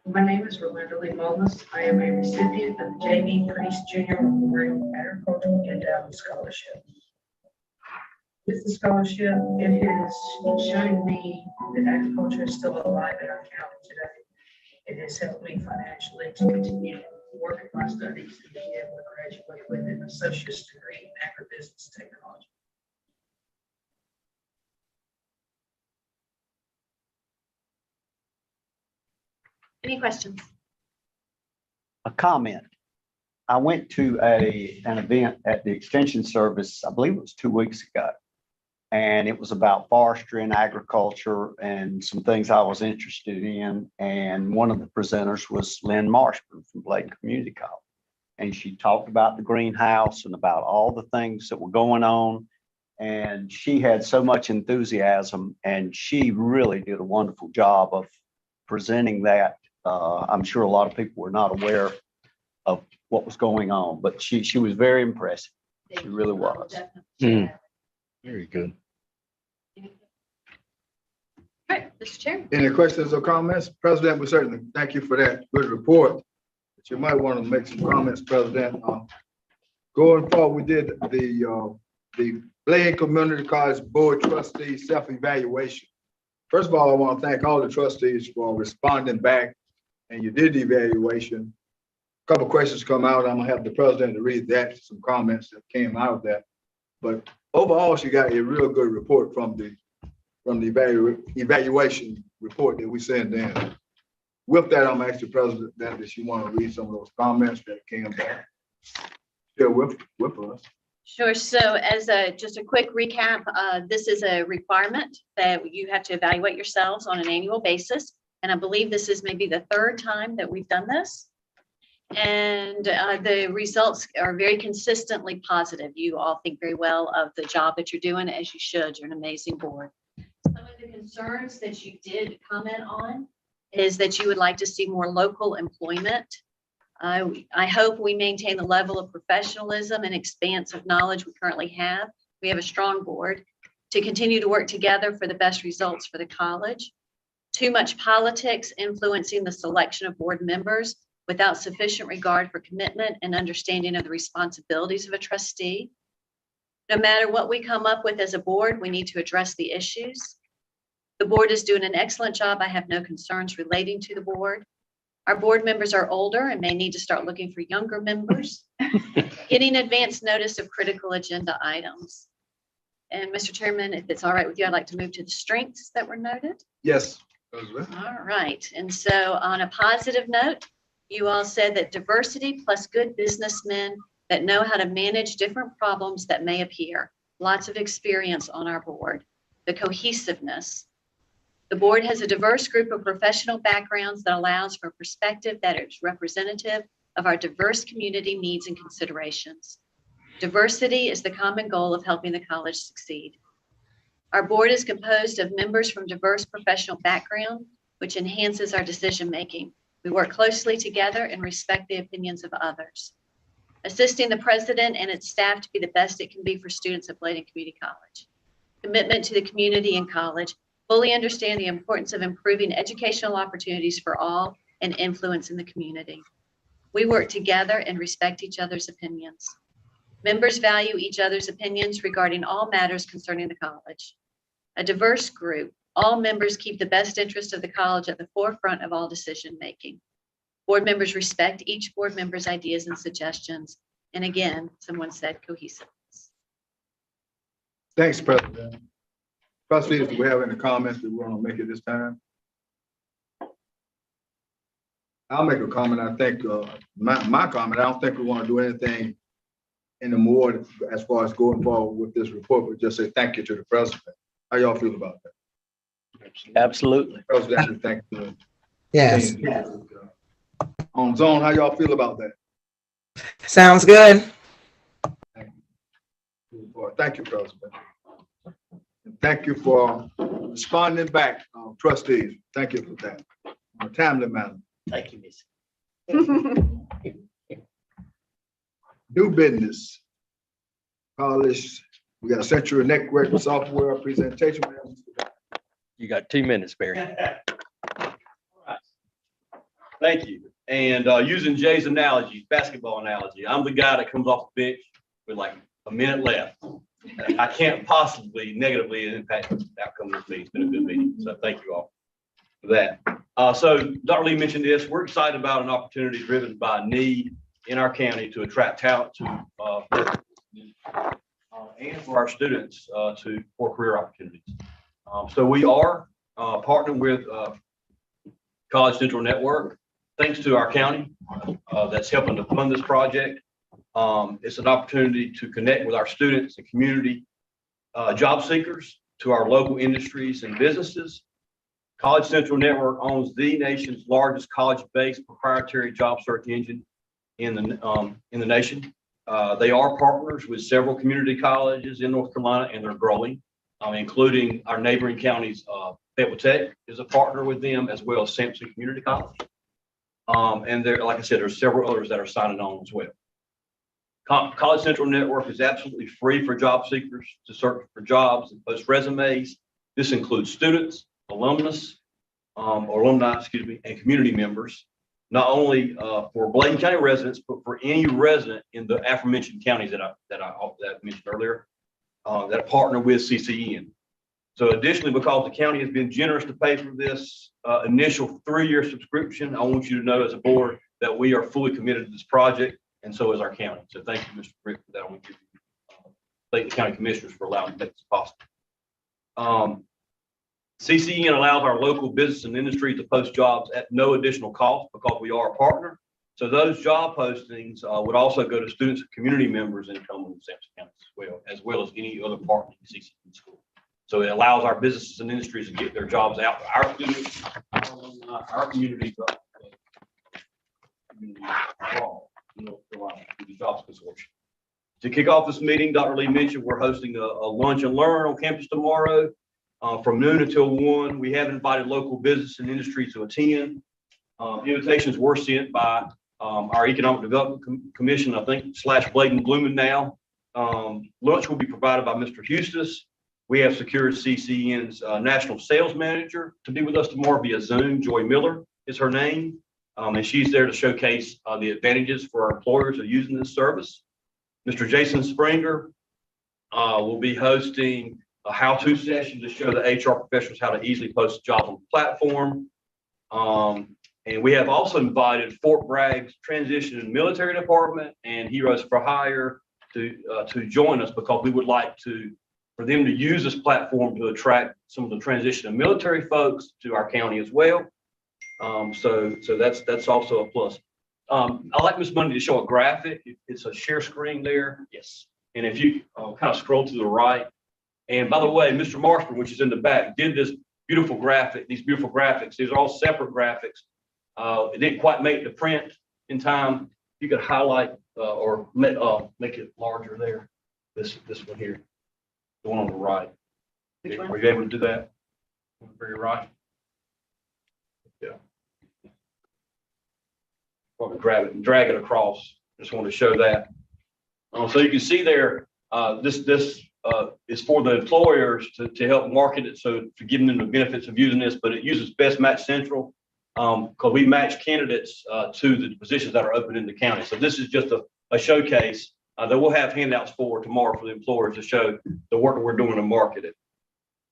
My name is Rolinda Lee Molas. I am a recipient of the J.B. Priest Jr. Memorial Agricultural Endowment Scholarship. With the scholarship, it has shown me that agriculture is still alive in our county today. It has helped me financially to continue to work in my studies and be able to graduate with an associate's degree in agribusiness technology. Any questions? A comment. I went to an event at the Extension Service, I believe it was 2 weeks ago. And it was about forestry and agriculture and some things I was interested in. And one of the presenters was Lynn Marshburn from Bladen Community College. And she talked about the greenhouse and about all the things that were going on. And she had so much enthusiasm, and she really did a wonderful job of presenting that. I'm sure a lot of people were not aware of what was going on, but she was very impressive. She really was. Very good. All right, Mr. Chair. Any questions or comments? President, we certainly thank you for that good report. But you might want to make some comments, President. Going forward, we did the Bladen Community College Board Trustees self-evaluation. First of all, I want to thank all the trustees for responding back, and you did the evaluation. A couple of questions come out. I'm gonna have the president to read that, some comments that came out of that. But overall, she got a real good report from the evaluation report that we sent in. With that, I'm asking the president that if you want to read some of those comments that came back. Yeah, with us. Sure. So as just a quick recap, this is a requirement that you have to evaluate yourselves on an annual basis. And I believe this is maybe the third time that we've done this. And the results are very consistently positive. You all think very well of the job that you're doing, as you should. You're an amazing board. Some of the concerns that you did comment on is that you would like to see more local employment. I hope we maintain the level of professionalism and expanse of knowledge we currently have. We have a strong board to continue to work together for the best results for the college. Too much politics influencing the selection of board members without sufficient regard for commitment and understanding of the responsibilities of a trustee. No matter what we come up with as a board, we need to address the issues. The board is doing an excellent job. I have no concerns relating to the board. Our board members are older and may need to start looking for younger members. Getting advance notice of critical agenda items. And Mr. Chairman, if it's all right with you, I'd like to move to the strengths that were noted. Yes. All right. And so on a positive note, you all said that diversity plus good businessmen that know how to manage different problems that may appear. Lots of experience on our board. The cohesiveness. The board has a diverse group of professional backgrounds that allows for perspective that is representative of our diverse community needs and considerations. Diversity is the common goal of helping the college succeed. Our board is composed of members from diverse professional backgrounds, which enhances our decision-making. We work closely together and respect the opinions of others. assisting the president and its staff to be the best it can be for students at Bladen Community College. Commitment to the community and college, fully understand the importance of improving educational opportunities for all and influence in the community. We work together and respect each other's opinions. Members value each other's opinions regarding all matters concerning the college. A diverse group, all members keep the best interest of the college at the forefront of all decision-making. Board members respect each board member's ideas and suggestions. And again, someone said cohesiveness. Thanks, President. Trustees, do we have any comments that we want to make at this time? I'll make a comment. I think my comment, I don't think we want to do anything anymore as far as going forward with this report, but just say thank you to the president. How y'all feel about that? Absolutely. President, thank you. Yes. On zone, how y'all feel about that? Sounds good. Thank you, President. And thank you for responding back, trustees. Thank you for that. In a timely manner. Thank you, Miss. New business. College, we got Century Network Software presentation. You got 2 minutes, Barry. Thank you. And using Jay's analogy, basketball analogy, I'm the guy that comes off the bench with like a minute left. I can't possibly negatively impact the outcome of this meeting. It's been a good meeting. So thank you all for that. So Dr. Lee mentioned this. We're excited about an opportunity driven by need in our county to attract talent to and for our students for career opportunities. So we are partnering with College Central Network. Thanks to our county that's helping to fund this project. It's an opportunity to connect with our students and community job seekers to our local industries and businesses. College Central Network owns the nation's largest college-based proprietary job search engine in the nation. They are partners with several community colleges in North Carolina, and they're growing, including our neighboring counties. Fayetteville Tech is a partner with them, as well as Sampson Community College. And there, like I said, there's several others that are signing on as well. College Central Network is absolutely free for job seekers to search for jobs and post resumes. This includes students, alumni, and community members, not only for Bladen County residents, but for any resident in the aforementioned counties that I mentioned earlier that partner with CCN. So additionally, because the county has been generous to pay for this initial 3-year subscription, I want you to know as a board that we are fully committed to this project, and so is our county. So thank you, Mr. Brick, for that. I want to thank the county commissioners for allowing me to make this possible. CCN allows our local business and industry to post jobs at no additional cost because we are a partner. So those job postings would also go to students and community members in Cumberland and Sampson counties as well as any other partner in CCN school. So it allows our businesses and industries to get their jobs out to our students, our communities, the jobs consortium. To kick off this meeting, Dr. Lee mentioned we're hosting a lunch and learn on campus tomorrow from noon until 1. We have invited local business and industry to attend. Invitations were sent by our Economic Development Commission, I think, / Bladen Blooming now. Lunch will be provided by Mr. Hustis. We have secured CCN's national sales manager to be with us tomorrow via Zoom. Joy Miller is her name. And she's there to showcase the advantages for our employers of using this service. Mr. Jason Springer will be hosting a how-to session to show the HR professionals how to easily post jobs on the platform. And we have also invited Fort Bragg's Transition and Military Department and Heroes for Hire to join us because we would like for them to use this platform to attract some of the transition and military folks to our county as well. So that's also a plus. I like Ms. Monday to show a graphic. It's a share screen there. Yes. And if you kind of scroll to the right, and by the way, Mr. Marshall, which is in the back, did this beautiful graphic, these beautiful graphics. These are all separate graphics. It didn't quite make the print in time. You could highlight or make it larger there. This one here, the one on the right. Were you able to do that? Very right. Yeah. Probably grab it and drag it across Just wanted to show that. So you can see there, this is for the employers to help market it, so to give them the benefits of using this, but it uses Best Match Central because we match candidates to the positions that are open in the county. So this is just a showcase that we'll have handouts for tomorrow for the employers to show the work that we're doing to market it.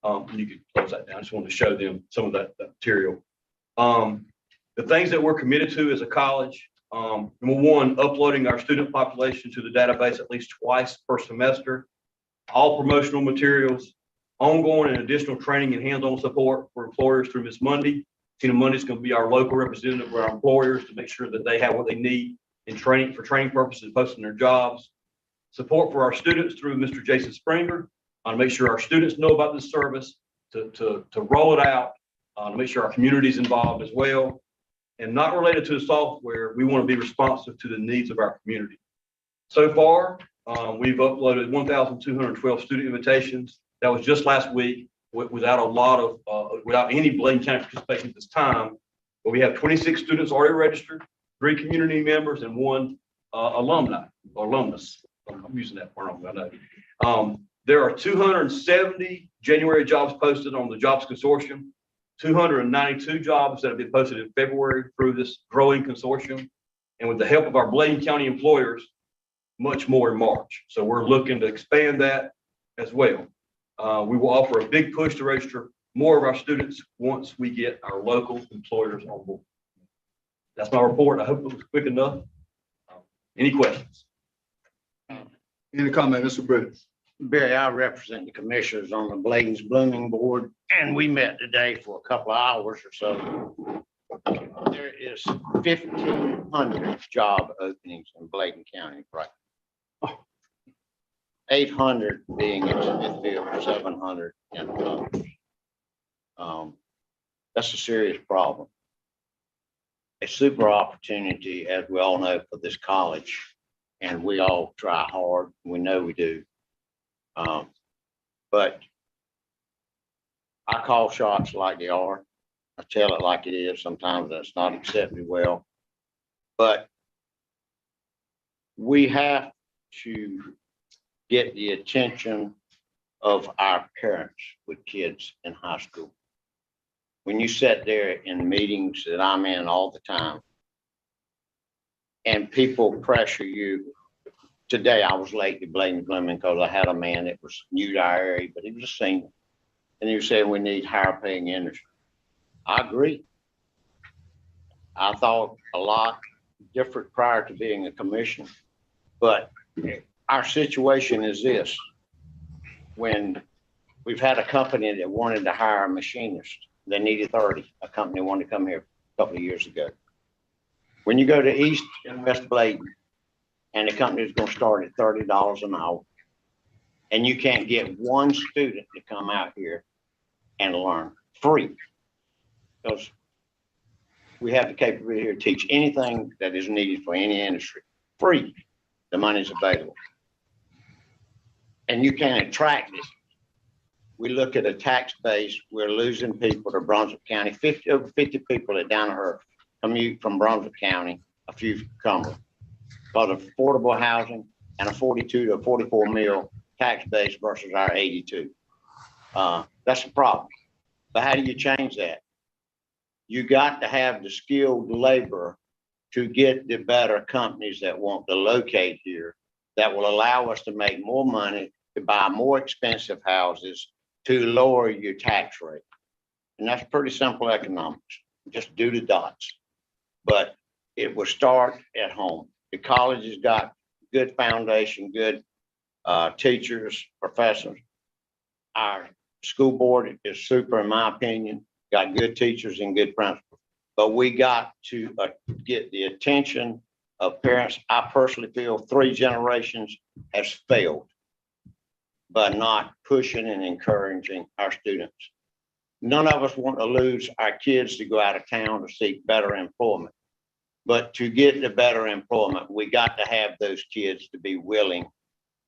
You can close that down. I just wanted to show them some of that material. The things that we're committed to as a college, number one, uploading our student population to the database at least twice per semester, all promotional materials, ongoing and additional training and hands-on support for employers through Ms. Mundy. Tina Mundy is going to be our local representative for our employers to make sure that they have what they need in training for training purposes, posting their jobs. Support for our students through Mr. Jason Springer, to make sure our students know about this service, to roll it out, to make sure our community is involved as well. And not related to the software, we want to be responsive to the needs of our community. So far, we've uploaded 1,212 student invitations. That was just last week without a lot of, without any Bladen County participation at this time. But we have 26 students already registered, 3 community members, and 1 alumnus. I'm using that word, I know. There are 270 January jobs posted on the Jobs Consortium, 292 jobs that have been posted in February through this growing consortium. And with the help of our Bladen County employers, much more in March. So we're looking to expand that as well. We will offer a big push to register more of our students once we get our local employers on board. That's my report. I hope it was quick enough. Any questions? Any comment, Mr. Brittney? Barry, I represent the commissioners on the Bladen's Blooming Board, and we met today for a couple of hours or so. There is 1,500 job openings in Bladen County right now. 800 being in Smithfield, 700 in others. That's a serious problem. A super opportunity, as we all know, for this college, and we all try hard. We know we do. But I call shots like they are. I tell it like it is. Sometimes that's not accepted well. But we have to get the attention of our parents with kids in high school. When you sit there in meetings that I'm in all the time, and people pressure you. Today, I was late to Bladen Blooming because I had a man that was new to our area, but he was a senior. And he was saying we need higher paying industry. I agree. I thought a lot different prior to being a commissioner, but our situation is this. When we've had a company that wanted to hire a machinist, they needed 30. A company wanted to come here a couple of years ago. When you go to East and West Bladen, and the company is going to start at $30 an hour, and you can't get one student to come out here and learn free, because we have the capability here to teach anything that is needed for any industry, free. The money's available. And you can't attract it. We look at a tax base, we're losing people to Brunswick County, over 50 people at Danaher commute from Brunswick County, a few Cumberland. But affordable housing and a 42 to 44 mil tax base versus our 82. That's a problem. But how do you change that? You got to have the skilled labor to get the better companies that want to locate here that will allow us to make more money, to buy more expensive houses, to lower your tax rate. And that's pretty simple economics. Just do the dots. But it will start at home. The college has got good foundation, good teachers, professors. Our school board is super, in my opinion, got good teachers and good principals. But we got to get the attention of parents. I personally feel 3 generations has failed by not pushing and encouraging our students. None of us want to lose our kids to go out of town to seek better employment. But to get the better employment, we got to have those kids to be willing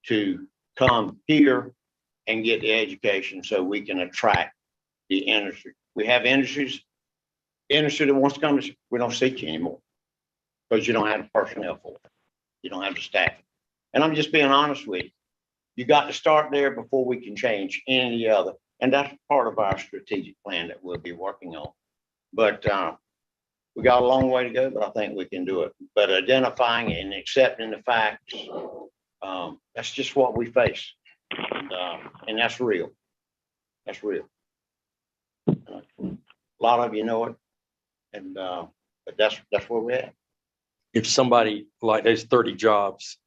to come here and get the education so we can attract the industry. We have industry that wants to come, we don't seek you anymore because you don't have the personnel for it. You don't have to staff it. And I'm just being honest with you. You got to start there before we can change any other. And that's part of our strategic plan that we'll be working on. But we got a long way to go, but I think we can do it. But identifying and accepting the facts, that's just what we face. And that's real. That's real. A lot of you know it. And but that's where we're at. If somebody, like there's 30 jobs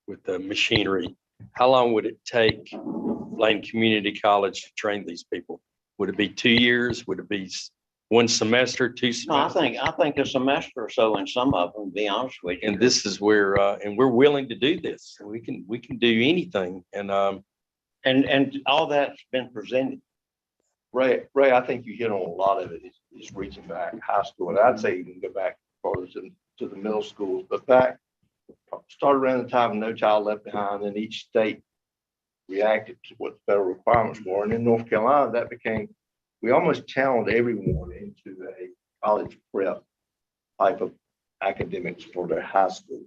with the machinery, how long would it take Bladen Community College to train these people? Would it be 2 years? Would it be one semester, 2 semesters? No, I think a semester or so in some of them, to be honest with you. And this is where, and we're willing to do this. We can do anything. And all that's been presented. Ray, I think you hit on a lot of it. It's reaching back high school, and I'd say even go back further to the middle schools. But back, started around the time of No Child Left Behind, and each state reacted to what the federal requirements were. And in North Carolina, that became, we almost challenged everyone into a college prep type of academics for their high school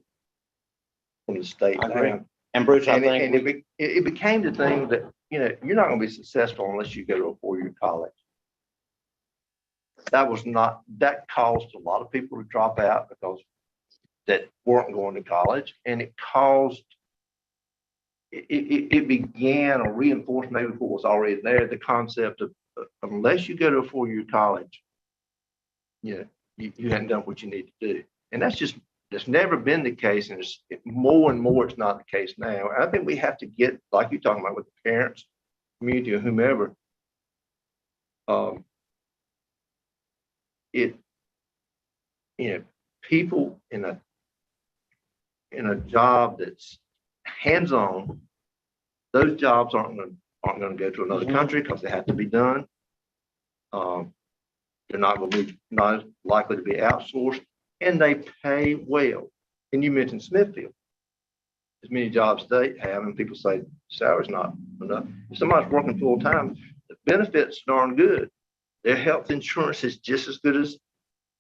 from the state. I agree. And Bruce, I think it became the thing that, you know, you're not going to be successful unless you go to a 4-year college. That caused a lot of people to drop out because that weren't going to college, and it caused, it began or reinforced maybe what was already there, the concept of unless you go to a 4-year college, you hadn't done what you need to do. And that's never been the case, and it's more and more it's not the case now. And I think we have to get, like you're talking about, with the parents, community, or whomever, people in a job that's hands-on, those jobs aren't going to go to another country because they have to be done. They're not likely to be outsourced, and they pay well. And you mentioned Smithfield. As many jobs they have, and people say salary's not enough. If somebody's working full time, the benefits are darn good. Their health insurance is just as good as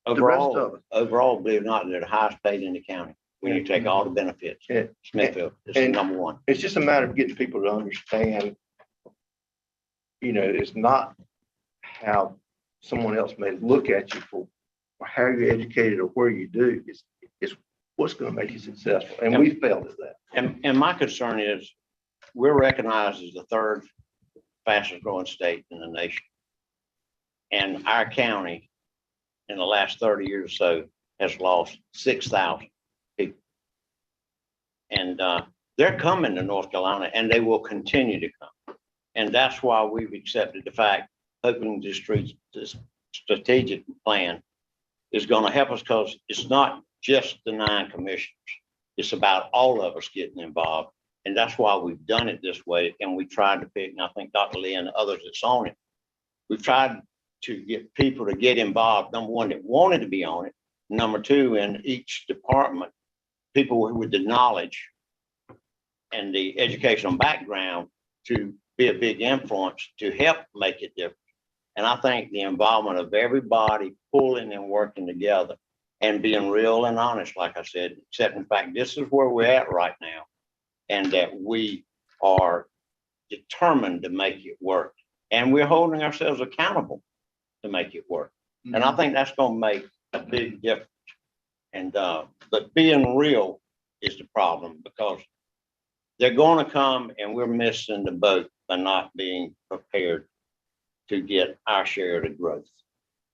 the rest of it. Overall, believe it or not, they're the highest paid in the county. When you take all the benefits, Smithfield is number one. It's just a matter of getting people to understand, it's not how someone else may look at you for how you're educated or where you do. It's what's going to make you successful. And we failed at that. And my concern is we're recognized as the third fastest growing state in the nation. And our county in the last 30 years or so has lost 6,000 people. And they're coming to North Carolina, and they will continue to come. And that's why we've accepted the fact, hoping this strategic plan is going to help us, because it's not just the 9 commissioners. It's about all of us getting involved. And that's why we've done it this way. And we tried to pick, and I think Dr. Lee and others that's on it, we've tried to get people to get involved. Number one, that wanted to be on it. Number two, in each department, people with the knowledge and the educational background to be a big influence to help make it different. And I think the involvement of everybody pulling and working together and being real and honest, like I said, accepting the fact this is where we're at right now, and that we are determined to make it work. And we're holding ourselves accountable to make it work. And I think that's going to make a big difference. And but being real is the problem, because they're going to come and we're missing the boat by not being prepared to get our share of the growth.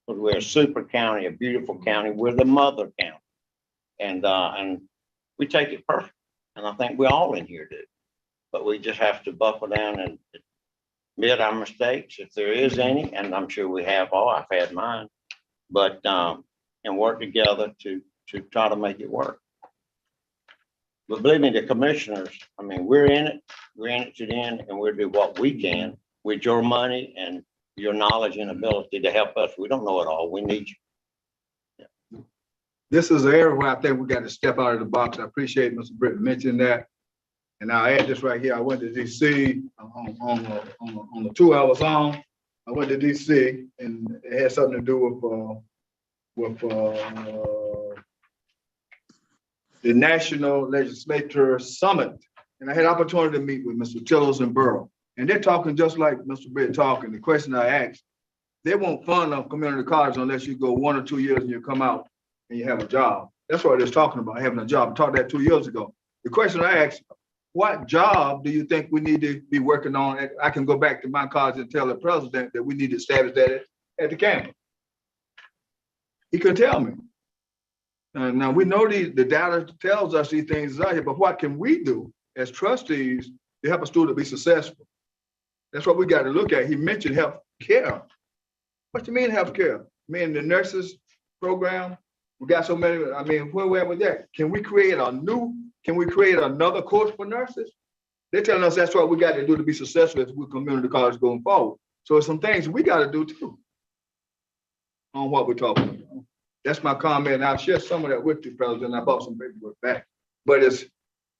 But we're a super county, a beautiful county. We're the mother county, and we take it perfect. And I think we all in here do. But we just have to buckle down and admit our mistakes, if there is any, and I'm sure we have all. I've had mine, but and work together to try to make it work. But believe me, the commissioners, I mean, we're in it to the end, and we'll do what we can with your money and your knowledge and ability to help us. We don't know it all. We need you. Yeah. This is an area where I think we got to step out of the box. I appreciate Mr. Brittney mentioning that. And I'll add this right here. I went to DC on the 2 hours on. I went to DC, and it had something to do with the National Legislature Summit. And I had opportunity to meet with Mr. Tillers and Burrow. And they're talking just like Mr. Britt talking. The question I asked, they won't fund a community college unless you go 1 or 2 years and you come out and you have a job. That's what they're talking about, having a job. I taught that 2 years ago. The question I asked, what job do you think we need to be working on? I can go back to my college and tell the president that we need to establish that at the campus. He couldn't tell me. Now we know the data tells us these things out here, but what can we do as trustees to help a student be successful? That's what we got to look at. He mentioned health care. What do you mean health care? I mean the nurses program. We got so many. I mean, where we at with that? Can we create another course for nurses? They're telling us that's what we got to do to be successful as we community college going forward. So it's some things we got to do too on what we're talking about. That's my comment. And I'll share some of that with you, President. I brought some paperwork back. But it's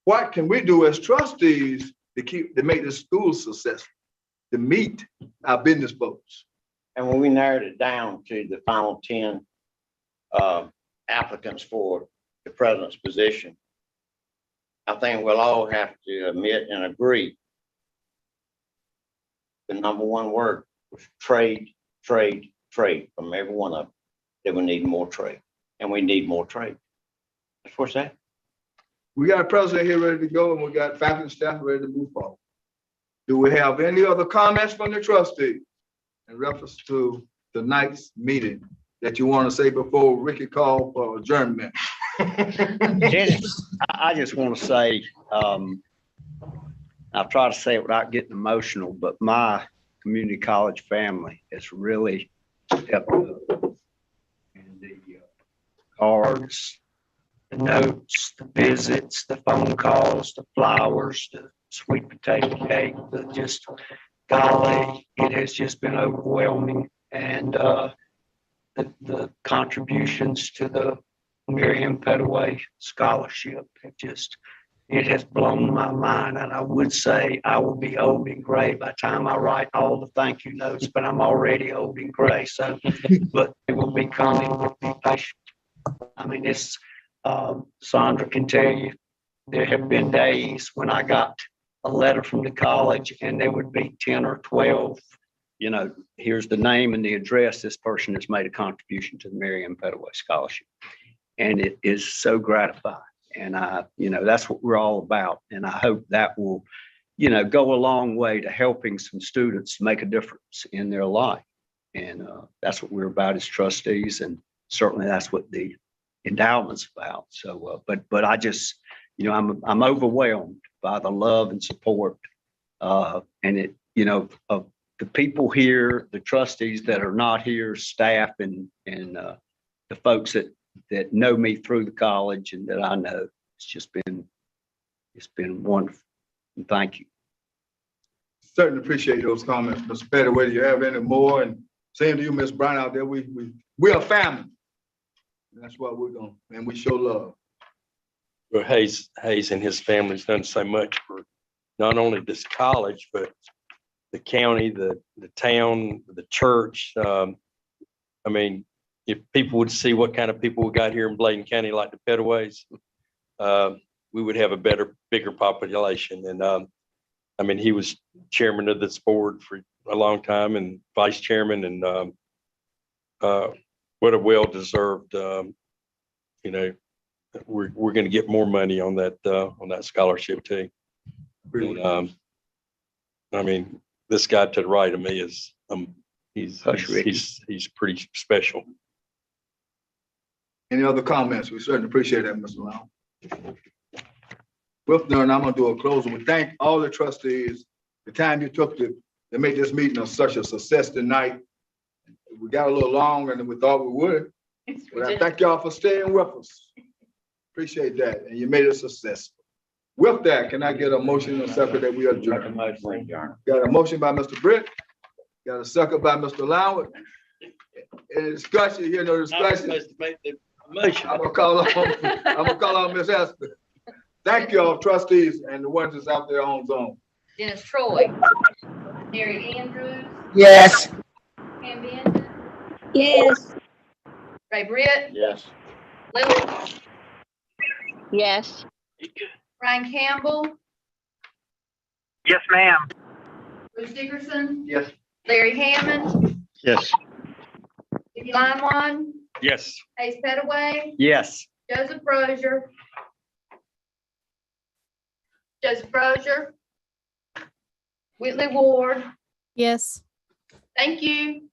what can we do as trustees to make the school successful, to meet our business folks? And when we narrowed it down to the final 10 applicants for the president's position, I think we'll all have to admit and agree the number one word was trade, trade, trade from every one of them. That we need more trade, and we need more trade. That's what's that. We got a president here ready to go, and we got faculty and staff ready to move forward. Do we have any other comments from the trustees in reference to tonight's meeting that you want to say before Ricky called for adjournment? I just want to say, I'll try to say it without getting emotional, but my community college family has really stepped up. And the cards, the notes, the visits, the phone calls, the flowers, the sweet potato cake, just golly, it has just been overwhelming. And the contributions to the Miriam Petaway scholarship it has blown my mind. And I would say I will be old and gray by the time I write all the thank you notes, but I'm already old and gray. So, but it will be coming. Be patient. I mean, it's Sandra can tell you, there have been days when I got a letter from the college and there would be 10 or 12, here's the name and the address. This person has made a contribution to the Miriam Petaway scholarship. And it is so gratifying. And that's what we're all about. And I hope that will, go a long way to helping some students make a difference in their life. And that's what we're about as trustees. And certainly that's what the endowment's about. So, but I just, I'm overwhelmed by the love and support. And it, of the people here, the trustees that are not here, staff and the folks that know me through the college and that I know. It's been wonderful. And thank you. Certainly appreciate those comments, Mr. Petty. Whether you have any more, and same to you, Ms. Brown out there, we are family. And that's what we're going, and we show love. Well, Hayes and his family's done so much for not only this college, but the county, the town, the church. I mean, if people would see what kind of people we got here in Bladen County, like the Petaways, we would have a bigger population. And I mean, he was chairman of this board for a long time and vice chairman, and what a well-deserved, we're going to get more money on that scholarship too. And, I mean, this guy to the right of me is he's pretty special. Any other comments? We certainly appreciate that, Mr. Long. With that, I'm going to do a closing. We thank all the trustees, the time you took to make this meeting such a success tonight. We got a little longer than we thought we would, but I thank y'all for staying with us. Appreciate that, and you made it successful. With that, can I get a motion and a second that we adjourn? Got a motion by Mr. Britt, got a second by Mr. Loward. Any discussion? Here, no discussion. I'm gonna call on Ms. Esther. Thank you all, trustees, and the ones that's out there on Zoom. Dennis Troy. Mary Andrews. Yes. Pam Benson. Yes. Ray Britt. Yes. Lily. Yes. Brian Campbell, Yes, ma'am. Bruce Dickerson, Yes. Larry Hammond, Yes. Vicky Limewine, Yes. Ace Petaway, Yes. Joseph Brozier. Joseph Brozier. Whitley Ward. Yes. Thank you.